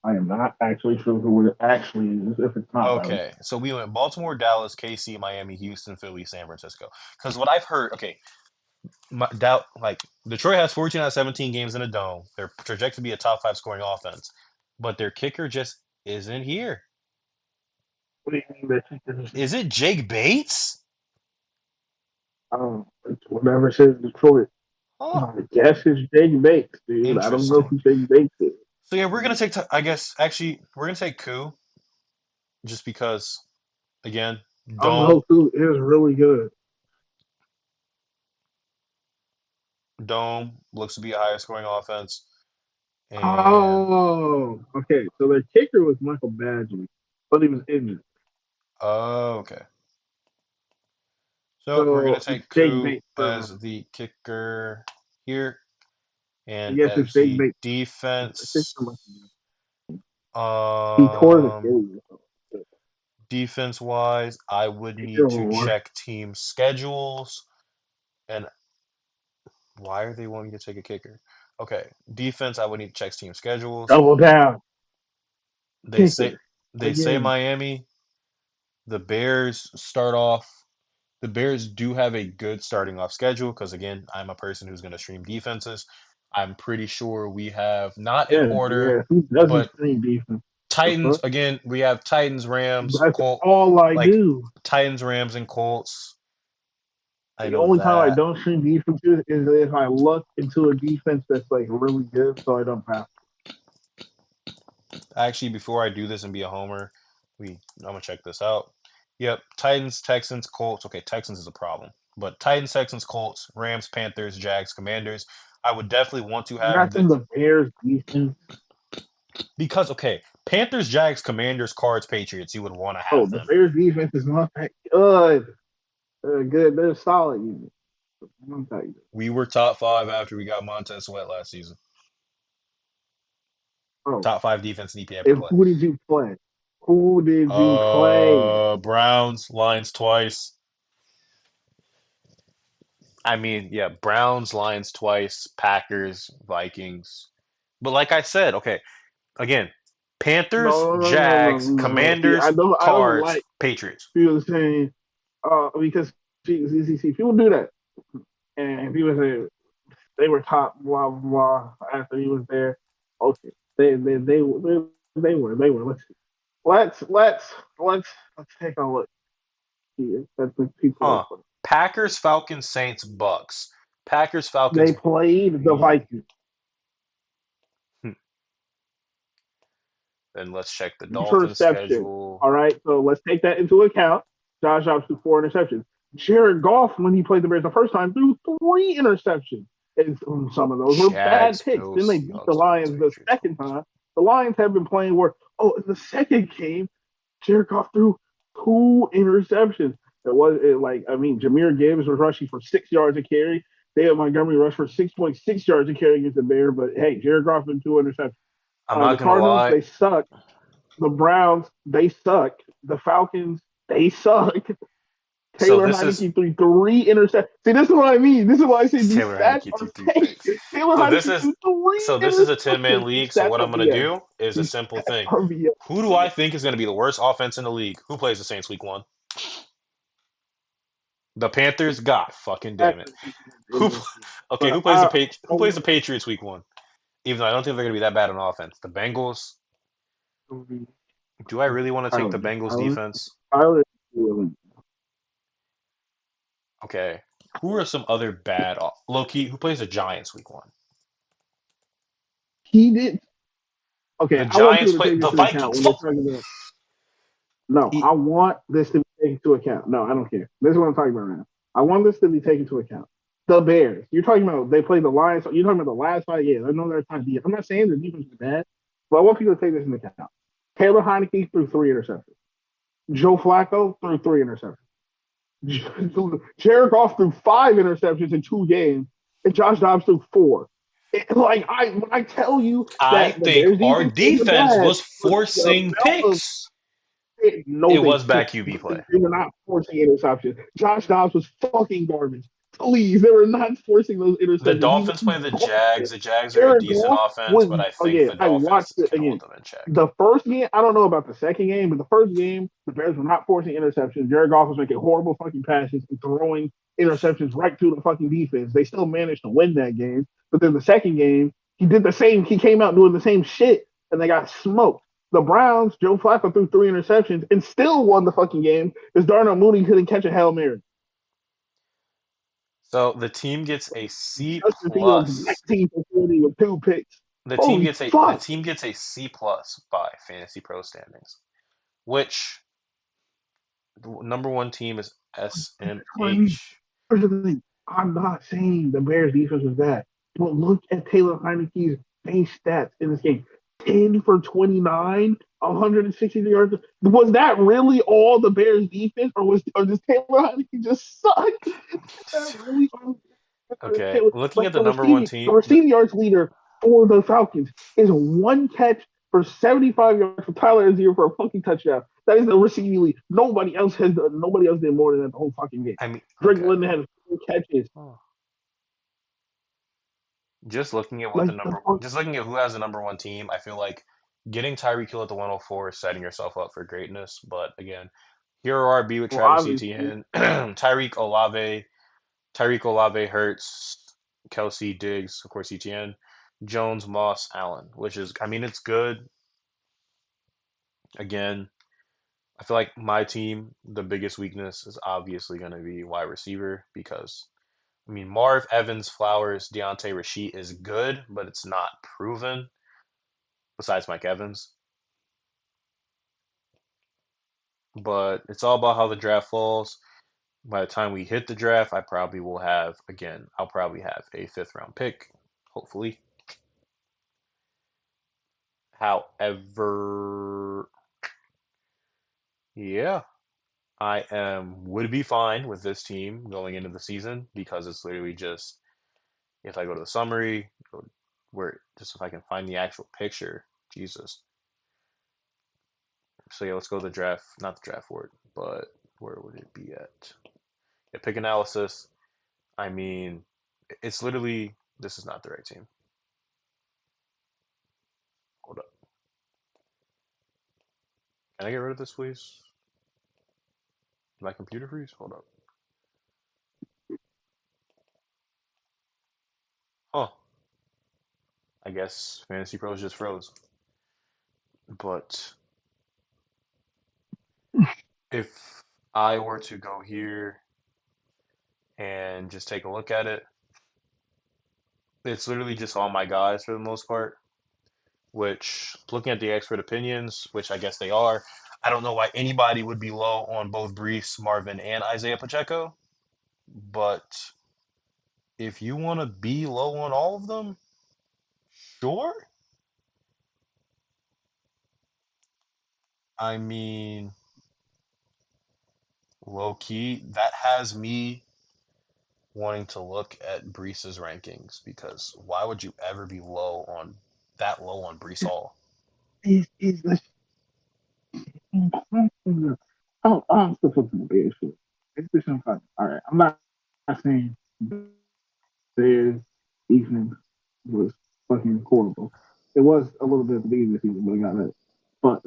I am not actually sure who it actually is. If it's not Riley, Okay, so we went Baltimore, Dallas, KC, Miami, Houston, Philly, San Francisco. Because what I've heard, okay, doubt like Detroit has 14 out of 17 games in a dome. They're projected to be a top five scoring offense, but their kicker just isn't here. what do you mean that kicker? Is it Jake Bates? It's whatever says Detroit. Oh, I guess it's Jake Bates, dude. I don't know interesting. who Jake Bates is. So yeah, we're gonna take. I guess actually we're gonna take Koo just because again I don't know dome who is really good. dome looks to be a higher scoring offense, and Oh, okay. So their kicker was Michael Badgley, but he was injured. okay. So we're gonna So it's take Jake Koo Bates for as the kicker here, I and guess it's as Jake the Bates. I think defense. for Michael Badgley. He tore the Um, Achilles. defense wise, I would Kicker need of to war. check team schedules. And why are they wanting to take a kicker? Okay, defense, I would need to check team schedules. Double down. They say Kicker. they say Again. Miami. The Bears start off. The Bears do have a good starting off schedule because again, I'm a person who's going to stream defenses. I'm pretty sure we have not in Yeah, order, yeah. Who doesn't but stream defense? The Titans fuck? again. We have Titans, Rams, That's Colt, all I like do. Titans, Rams, and Colts. I The know only time I that. don't stream defenses is if I look into a defense that's like really good, so I don't have. Actually, before I do this and be a homer, I'm gonna check this out. Yep, Titans, Texans, Colts. Okay, Texans is a problem, but Titans, Texans, Colts, Rams, Panthers, Jags, Commanders. I would definitely want to have Congrats the on the Bears defense. because okay, Panthers, Jags, Commanders, Cards, Patriots. You would want to Oh, have the them. Bears defense is not that good. They're good. They're solid. I'm gonna tell you this, We were top five after we got Montez Sweat last season. bro. Top five defense in EPA per If play. who did you play? Who did you play? Browns, Lions twice. I mean, yeah, Browns, Lions twice, Packers, Vikings. But like I said, okay, again, Panthers, No, no, no, no, Jags, no, no. See, Commanders, I don't Cards, like Patriots. people saying, because see, people do that, and people say they were top, blah blah blah, after he was there. Okay, they were. Let's let's let's let's take a look here. That's the people Huh. are putting. Packers, Falcons, Saints, Bucks. Packers, They Falcons. played the Hmm. Vikings. Then let's check the Dolphins Interception. schedule. All right, so let's take that into account. Josh Dobbs threw 4 interceptions. Jared Goff, when he played the Bears the first time, threw 3 interceptions. And some of those were bad Jags, picks. Then Bills, they beat the Seahawks, Titans, Lions the Patriots. second time. The Lions have been playing where, in the second game, Jared Goff threw 2 interceptions. Jameer Gibbs was rushing for 6 yards a carry. David Montgomery rushed for 6.6 yards a carry against the Bears. But hey, Jared Goff and 2 interceptions. I'm The not gonna Cardinals, lie. they suck. The Browns, they suck. The Falcons, they suck. So Taylor this is Heineke threw 3 interceptions. See, this is what I mean. This is why I say these Taylor stats Heineke are through three fake. picks. Taylor So this Heineke is threw three so this is a 10-man interceptions. league. These So stats what are I'm gonna BS. do is a These simple stats thing. are BS. Who do I think is gonna be the worst offense in the league? Who plays the Saints week one? The Panthers? God fucking damn it. Who okay, But who plays the who plays the Patriots week one? Even though I don't think they're gonna be that bad on offense. The Bengals. Do I really want to take the Tyler, Bengals Tyler, defense? Tyler, Okay. Who are some other bad low key? Who plays the Giants week one? he did. Okay, The I want Giants people to play take the this into account Vikings. when they're Fuck. talking about. No, E- I want this to be taken into account. No, I don't care. This is what I'm talking about right now. I want this to be taken into account. The Bears. You're talking about they played the Lions. You're talking about the last 5 years. I know they're trying to be. I'm not saying the defense is bad, but I want people to take this into account. Taylor Heineke threw 3 interceptions. Joe Flacco threw 3 interceptions. Jared Goff threw 5 interceptions in 2 games, and Josh Dobbs threw 4. When I tell you I that the think Bears our defense isn't defense bad, was but the forcing amount of picks. no, It they was didn't. bad QB play. They were not forcing interceptions. Josh Dobbs was fucking garbage. Please, they were not forcing those The interceptions. He was Dolphins play the Jags. garbage. The Jags are a Jared decent Goff offense, was but I think again. the I watched Dolphins it can hold again. them in check. The first game, I don't know about the second game, but the first game, the Bears were not forcing interceptions. Jared Goff was making horrible fucking passes and throwing interceptions right to the fucking defense. They still managed to win that game. But then the second game, he did the same. He came out doing the same shit, and they got smoked. The Browns, Joe Flacco threw 3 interceptions and still won the fucking game because Darnell Mooney couldn't catch a Hail Mary. So the team gets a C Justin Fields, plus. 19 for 40 with 2 picks. Holy The fuck. team gets a C plus by Fantasy Pro standings, which the number one team is I mean, SMH. here's the thing. I'm not saying the Bears defense was bad, but look at Taylor Heineke's base stats in this game. 10 for 29, 163 yards. Was that really all the Bears defense, or does Taylor Heineke just suck? That really Okay, Taylor, looking like at the number one the team, receiving yards leader for the Falcons is 1 catch for 75 yards for Tyler Azier for a fucking touchdown. That is the receiving lead. Nobody else did more than that the whole fucking game. I mean, Drake okay. London had 4 catches. Oh. Just looking at Like the fuck. just looking at who has the number one team, I feel like getting Tyreek Hill at the 104 is setting yourself up for greatness. But again, Hero RB with Well, Travis obviously, Etienne, Tyreek Olave, Hurts, Kelsey, Diggs, of course Etienne, Jones, Moss, Allen, which is, I mean, it's good. Again, I feel like my team, the biggest weakness is obviously going to be wide receiver because, I mean, Marv, Evans, Flowers, Deontay, Rasheed is good, but it's not proven besides Mike Evans. But it's all about how the draft falls. By the time we hit the draft, I probably will have, again, I'll probably have a fifth round pick, hopefully. However, yeah. I am would be fine with this team going into the season because it's literally just if I go to the summary, where just if I can find the actual picture, Jesus. So yeah, let's go to the draft, not the draft board, but where would it be at? Yeah, pick analysis. I mean, it's literally this is not the right team. Hold up. Can I get rid of this, please? Did my computer freeze? Hold up. Oh, I guess Fantasy Pros just froze. But if I were to go here and just take a look at it, it's literally just all my guys for the most part. Which, looking at the expert opinions, which I guess they are, I don't know why anybody would be low on both Brees, Marvin, and Isaiah Pacheco. But if you want to be low on all of them, sure. I mean, low key, that has me wanting to look at Brees's rankings because why would you ever be low on Brees Hall? He's the I'm still fucking the Bears shit. It's just fun. All right, I'm not saying Bears defense was fucking horrible. It was a little bit at the beginning of the season, but it got better. But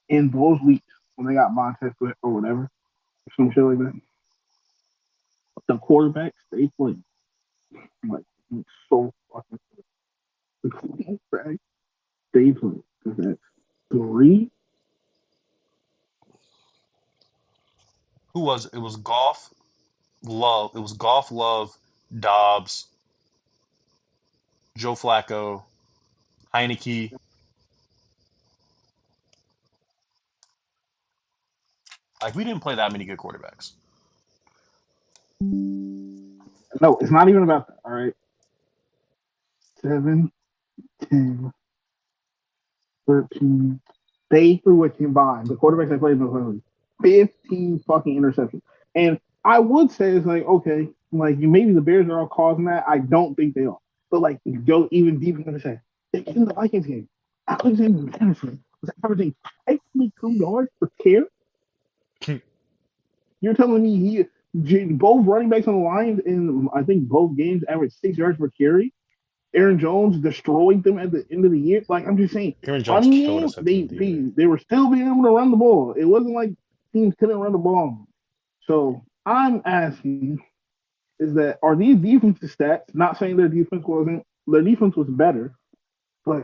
in those weeks when they got Montez Sweat or whatever, or some shit like that, the quarterbacks they played like so fucking good. The quarterbacks they played because that's three. Who was it? It was Golf Love. It was Golf Love, Dobbs, Joe Flacco, Heineke. Like we didn't play that many good quarterbacks. No, it's not even about that. All right, 7, 10, 13. They threw a combined. The quarterbacks that played in the finals, 15 fucking interceptions. And I would say it's like, okay, like maybe the Bears are all causing that. I don't think they are. But like go even deeper than say, in the Vikings game, Alexander Madison was averaging 5.2 yards per carry. You're telling me both running backs on the line in I think both games averaged 6 yards per carry. Aaron Jones destroyed them at the end of the year. Like I'm just saying, Aaron Jones running killed game, us at the end of the year. they were still being able to run the ball. It wasn't like teams couldn't run the ball. So I'm asking, is that are these defensive stats? Not saying their defense was better, but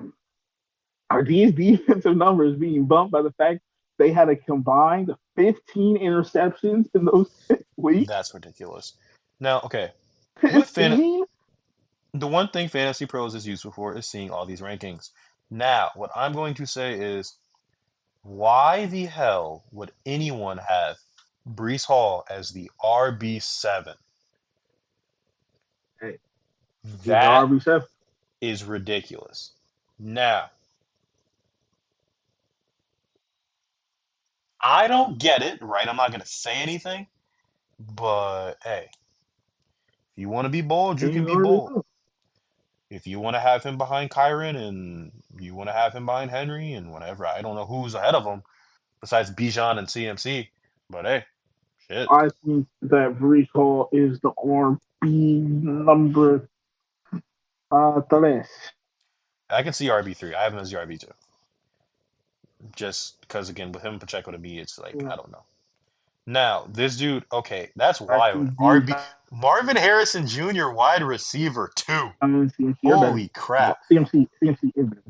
are these defensive numbers being bumped by the fact they had a combined 15 interceptions in those 6 weeks? That's ridiculous. Now, okay, with fan 15? the one thing Fantasy Pros is useful for is seeing all these rankings. Now, what I'm going to say is, why the hell would anyone have Brees Hall as the RB7? Hey, he's the That RB7. is ridiculous. Now, I don't get it, right? I'm not going to say anything, but hey, if you want to be bold, you He's can the be bold. RB7. If you want to have him behind Kyron and you want to have him behind Henry and whatever, I don't know who's ahead of him besides Bijan and CMC, but hey, shit. I think that Brees Hall is the RB number tres. I can see RB3. I have him as the RB2. Just because, again, with him and Pacheco to me, it's like, Yeah, I don't know. Now, this dude, okay, that's I wild. think D RB Marvin Harrison Jr., wide receiver, two. and CMC are better. Holy crap. CMC is better.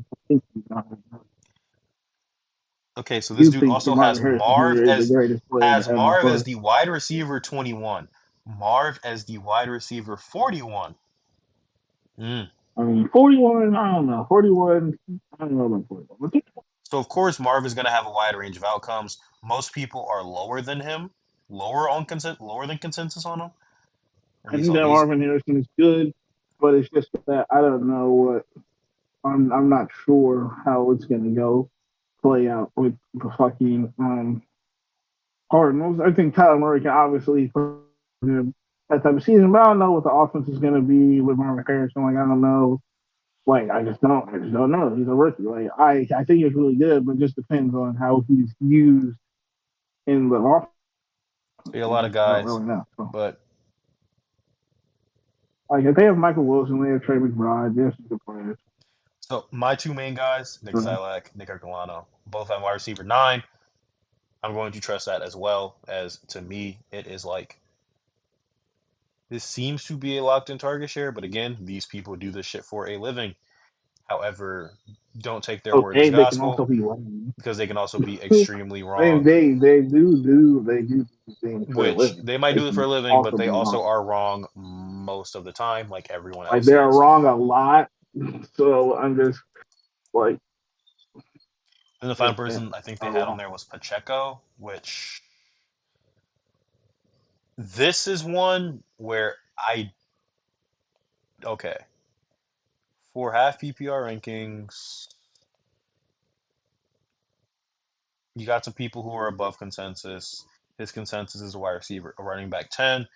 Okay, so I this do dude think also Marvin Harrison Jr. is the greatest player to has ever Marv as play. the wide receiver 21. Marv as the wide receiver 41. Mm. I mean, 41, I don't know. 41, I don't know about 41. But So of course Marv is going to have a wide range of outcomes. Most people are lower than him, lower than consensus on him. At I least think on that these. Marvin Harrison is good, but it's just that I don't know what I'm not sure how it's gonna go play out with the fucking Cardinals. I think Kyler Murray can obviously put him that type of season, but I don't know what the offense is going to be with Marvin Harrison. Like I don't know. Like I just don't know. He's a rookie. Like I think he's really good, but it just depends on how he's used in the offense. Be a lot of I don't guys, really know. So, but like if they have Michael Wilson, they have Trey McBride, they have some good players. so my two main guys, Nick So, Silak, Nick Ercolano, both on wide receiver 9. I'm going to trust that as well as to me, it is like this seems to be a locked in target share, but again, these people do this shit for a living. However, don't take their word as okay, they can also gospel be wrong. because they can also be extremely And wrong, they do things for a which living. they might They do it for can a living, but also they be also wrong. are wrong most of the time, like everyone Like else they are is. wrong a lot. So I'm just like, And the yeah, final person I think they I don't had on know. there was Pacheco, which this is one where okay, for half PPR rankings, you got some people who are above consensus. His consensus is a wide receiver, a running back 10.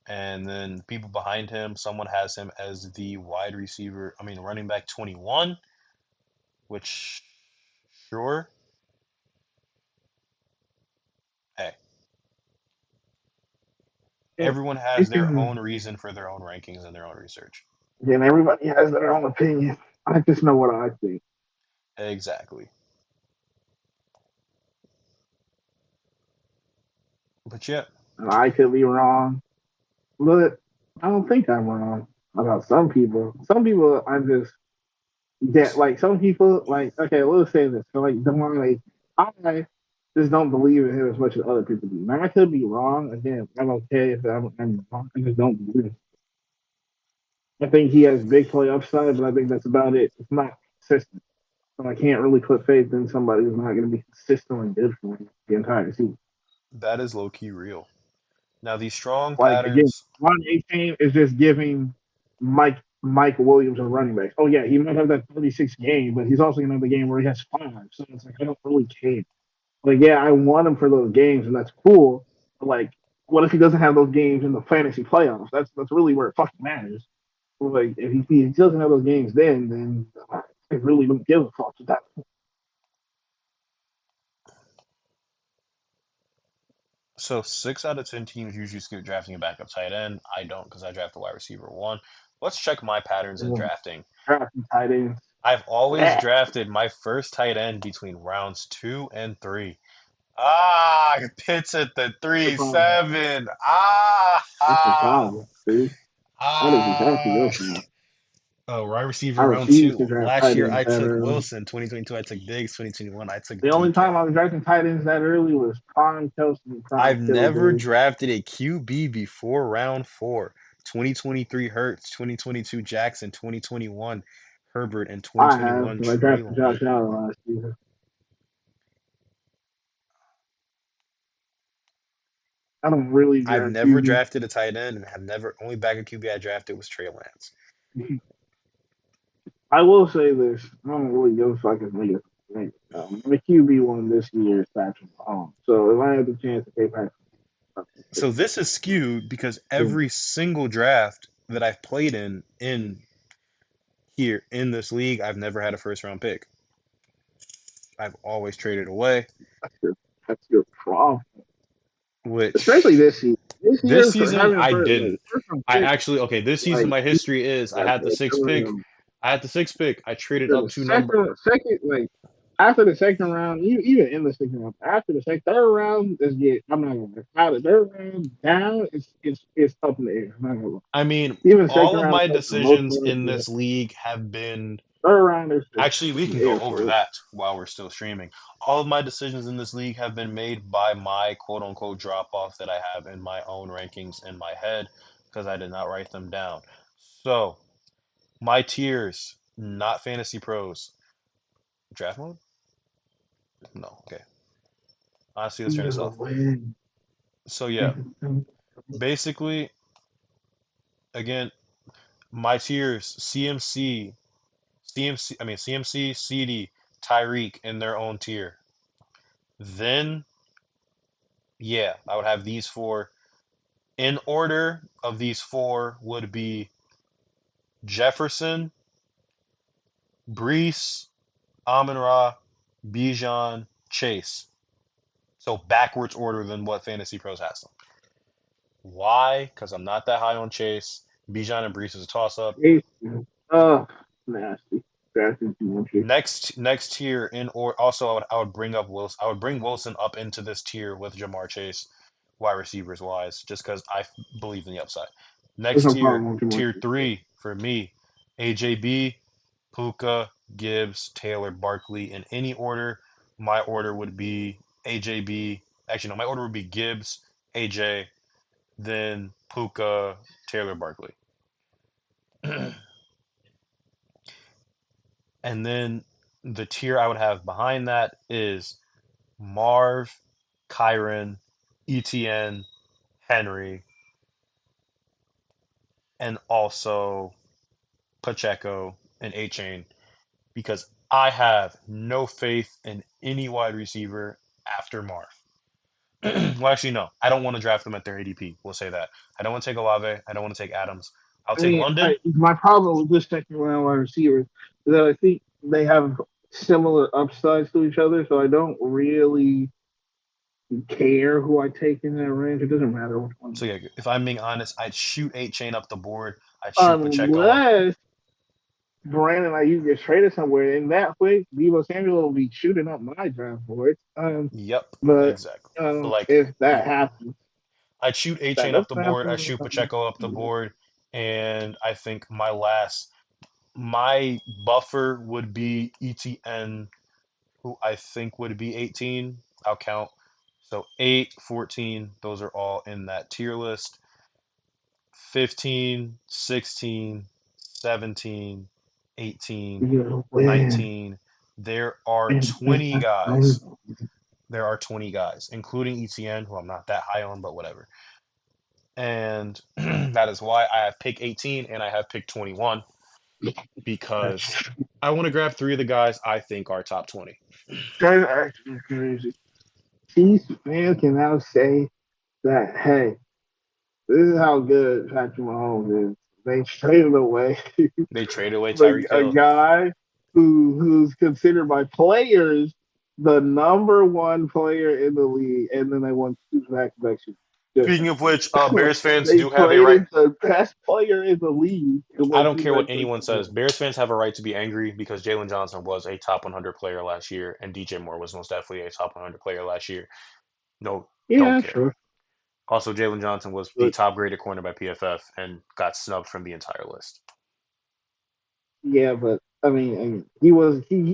And then people behind him, someone has him as the wide receiver, I mean, running back 21, which, sure. Hey, Yeah, everyone you has their can. own reason for their own rankings and their own research. Again, everybody has their own opinion. I just know what I think, Exactly. But yeah, and I could be wrong, but I don't think I'm wrong about some people. Some people I just get like some people like okay, let's say this. So like Demar, I just don't believe in him as much as other people do. Now I could be wrong. Again, I'm okay if I'm wrong. I just don't believe it. I think he has big play upside, but I think that's about it. It's not consistent. So I can't really put faith in somebody who's not going to be consistently good for me the entire season. that is low key real. Now, these strong Like again, patterns, Ron 18 is just giving Mike Williams a running back. Oh yeah, he might have that 36 game, but he's also gonna have the game where he has 5. So it's like I don't really care. Like yeah, I want him for those games, and that's cool. But like, what if he doesn't have those games in the fantasy playoffs? That's really where it fucking matters. Like if he doesn't have those games, then I really don't give a fuck. That so 6 out of 10 teams usually skip drafting a backup tight end. I don't because I draft a wide receiver 1. Let's check my patterns in drafting. drafting tight ends. I've always Yeah, drafted my first tight end between rounds 2 and 3. Ah, Pitts at the that's the three problem. seven. Ah, That's the ah, problem. See, that is exactly ah. your problem. Oh, wide I receiver round refuse two. to draft Last tight year ends I that took early. Wilson. 2022 I took Diggs. 2021 I took The only time DK. I was drafting tight ends that early was prime Kelsey and prime I've Kittle never days. drafted a QB before round 4. 2023 Hurts, 2022 Jackson, 2021 Herbert, and I have 2021 because I Trey drafted Josh Lance. Allen last season. I don't really I've draft never QB. drafted a tight end and have never only backup QB I drafted was Trey Lance. I will say this: I don't really give a fuck if niggas. Like, the QB one this year is Patrick Mahomes. So if I had the chance to take Patrick, So this is skewed because every single draft that I've played in here in this league, I've never had a first round pick. I've always traded away, that's your that's your problem. Especially which this season. This this year for season having a I didn't. first round I pick, actually okay, this season like my history is I that's had the sixth pick. it. I had the sixth pick. I traded To up the to number second, like after the second round, even in the second round, after the second, third round is get. I'm not gonna lie. Out of the third round down, it's up in the air. I'm not gonna lie. I mean, Even the all second of round, my for the most decisions part, in yeah. this league have been Third round is just actually, up we in can the go air over for it. that while we're still streaming. All of my decisions in this league have been made by my quote unquote drop off that I have in my own rankings in my head because I did not write them down. So, my tiers, not fantasy pros. Draft mode? No. Okay. Honestly, let's turn Either this off. way, So, yeah, basically, again, my tiers CMC, CD, Tyreek in their own tier. Then Yeah, I would have these four. In order of these four would be Jefferson, Brees, Amon-Ra, Bijan, Chase. So backwards order than what Fantasy Pros has them. Why? Because I'm not that high on Chase. Bijan and Brees is a toss up. It's, uh, nasty. Drafting too much. Next tier in or also I would bring up Wilson. I would bring Wilson up into this tier with Jamar Chase, wide receivers wise, just because I believe in the upside. There's Next no tier, problem with too much. tier three for me, AJB, Puka, Gibbs, Taylor, Barkley in any order. My order would be AJB. Actually, no, my order would be Gibbs, AJ, then Puka, Taylor, Barkley. And then the tier I would have behind that is Marv, Kyron, ETN, Henry, and also Pacheco and A Chain because I have no faith in any wide receiver after Marv. Well, actually, no. I don't want to draft them at their ADP. We'll say that. I don't want to take Olave. I don't want to take Adams. I'll I take mean, London. my problem with this second round wide receivers is that I think they have similar upsides to each other, so I don't really care who I take in that range. It doesn't matter which So one. yeah, if I'm being honest, I'd shoot 8 chain up the board. I'd shoot Pacheco up. Unless Brandon Ayuk gets traded somewhere, in that way, Deebo Samuel will be shooting up my draft board. Yep, But exactly. But like, if that happens, I'd shoot A that Chain up the doesn't board. I'd happen. shoot Pacheco up the board. And I think my buffer would be ETN, who I think would be 18. I'll count. So 8, 14, those are all in that tier list. 15, 16, 17, 18, You know, 19. There are and 20 guys. There are 20 guys, including ETN, who I'm not that high on, but whatever. And that is why I have pick 18 and I have pick 21 because that's I want to grab three of the guys I think are top 20. actually crazy. Chiefs fans can now say that, hey, this is how good Patrick Mahomes is. They traded away They traded away the Tyreek a Hill. guy who's considered by players the number one player in the league, and then they won two back-to-back Speaking of which, Bears fans They do have a right. traded the best player in the league and I won don't two care what back-to-back anyone Super says. Bowls. Bears fans have a right to be angry because Jalen Johnson was a top 100 player last year, and DJ Moore was most definitely a top 100 player last year. No, don't Yeah, care. sure, Also, Jalen Johnson was the but top graded corner by PFF and got snubbed from the entire list. yeah, but I mean, he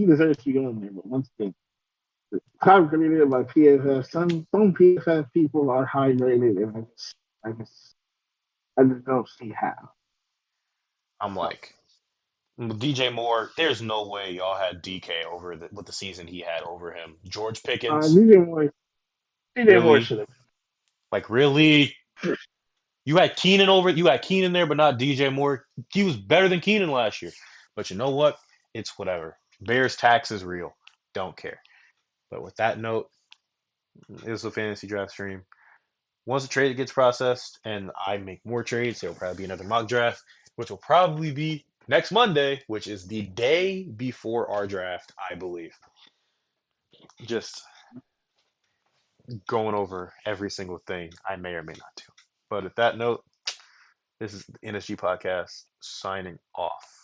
deserves to go in there. But once again, top graded by PFF. Some PFF people are high graded, and I just I just don't see how. I'm So like, DJ Moore, there's no way y'all had DK over with the season he had over him. George Pickens, DJ Moore really? should have. Like, really? You had Keenan there, but not DJ Moore. He was better than Keenan last year. But you know what? It's whatever. Bears tax is real. Don't care. But with that note, it was a fantasy draft stream. Once the trade gets processed and I make more trades, there will probably be another mock draft, which will probably be next Monday, which is the day before our draft, I believe. Just going over every single thing I may or may not do. But at that note, this is the NSG podcast signing off.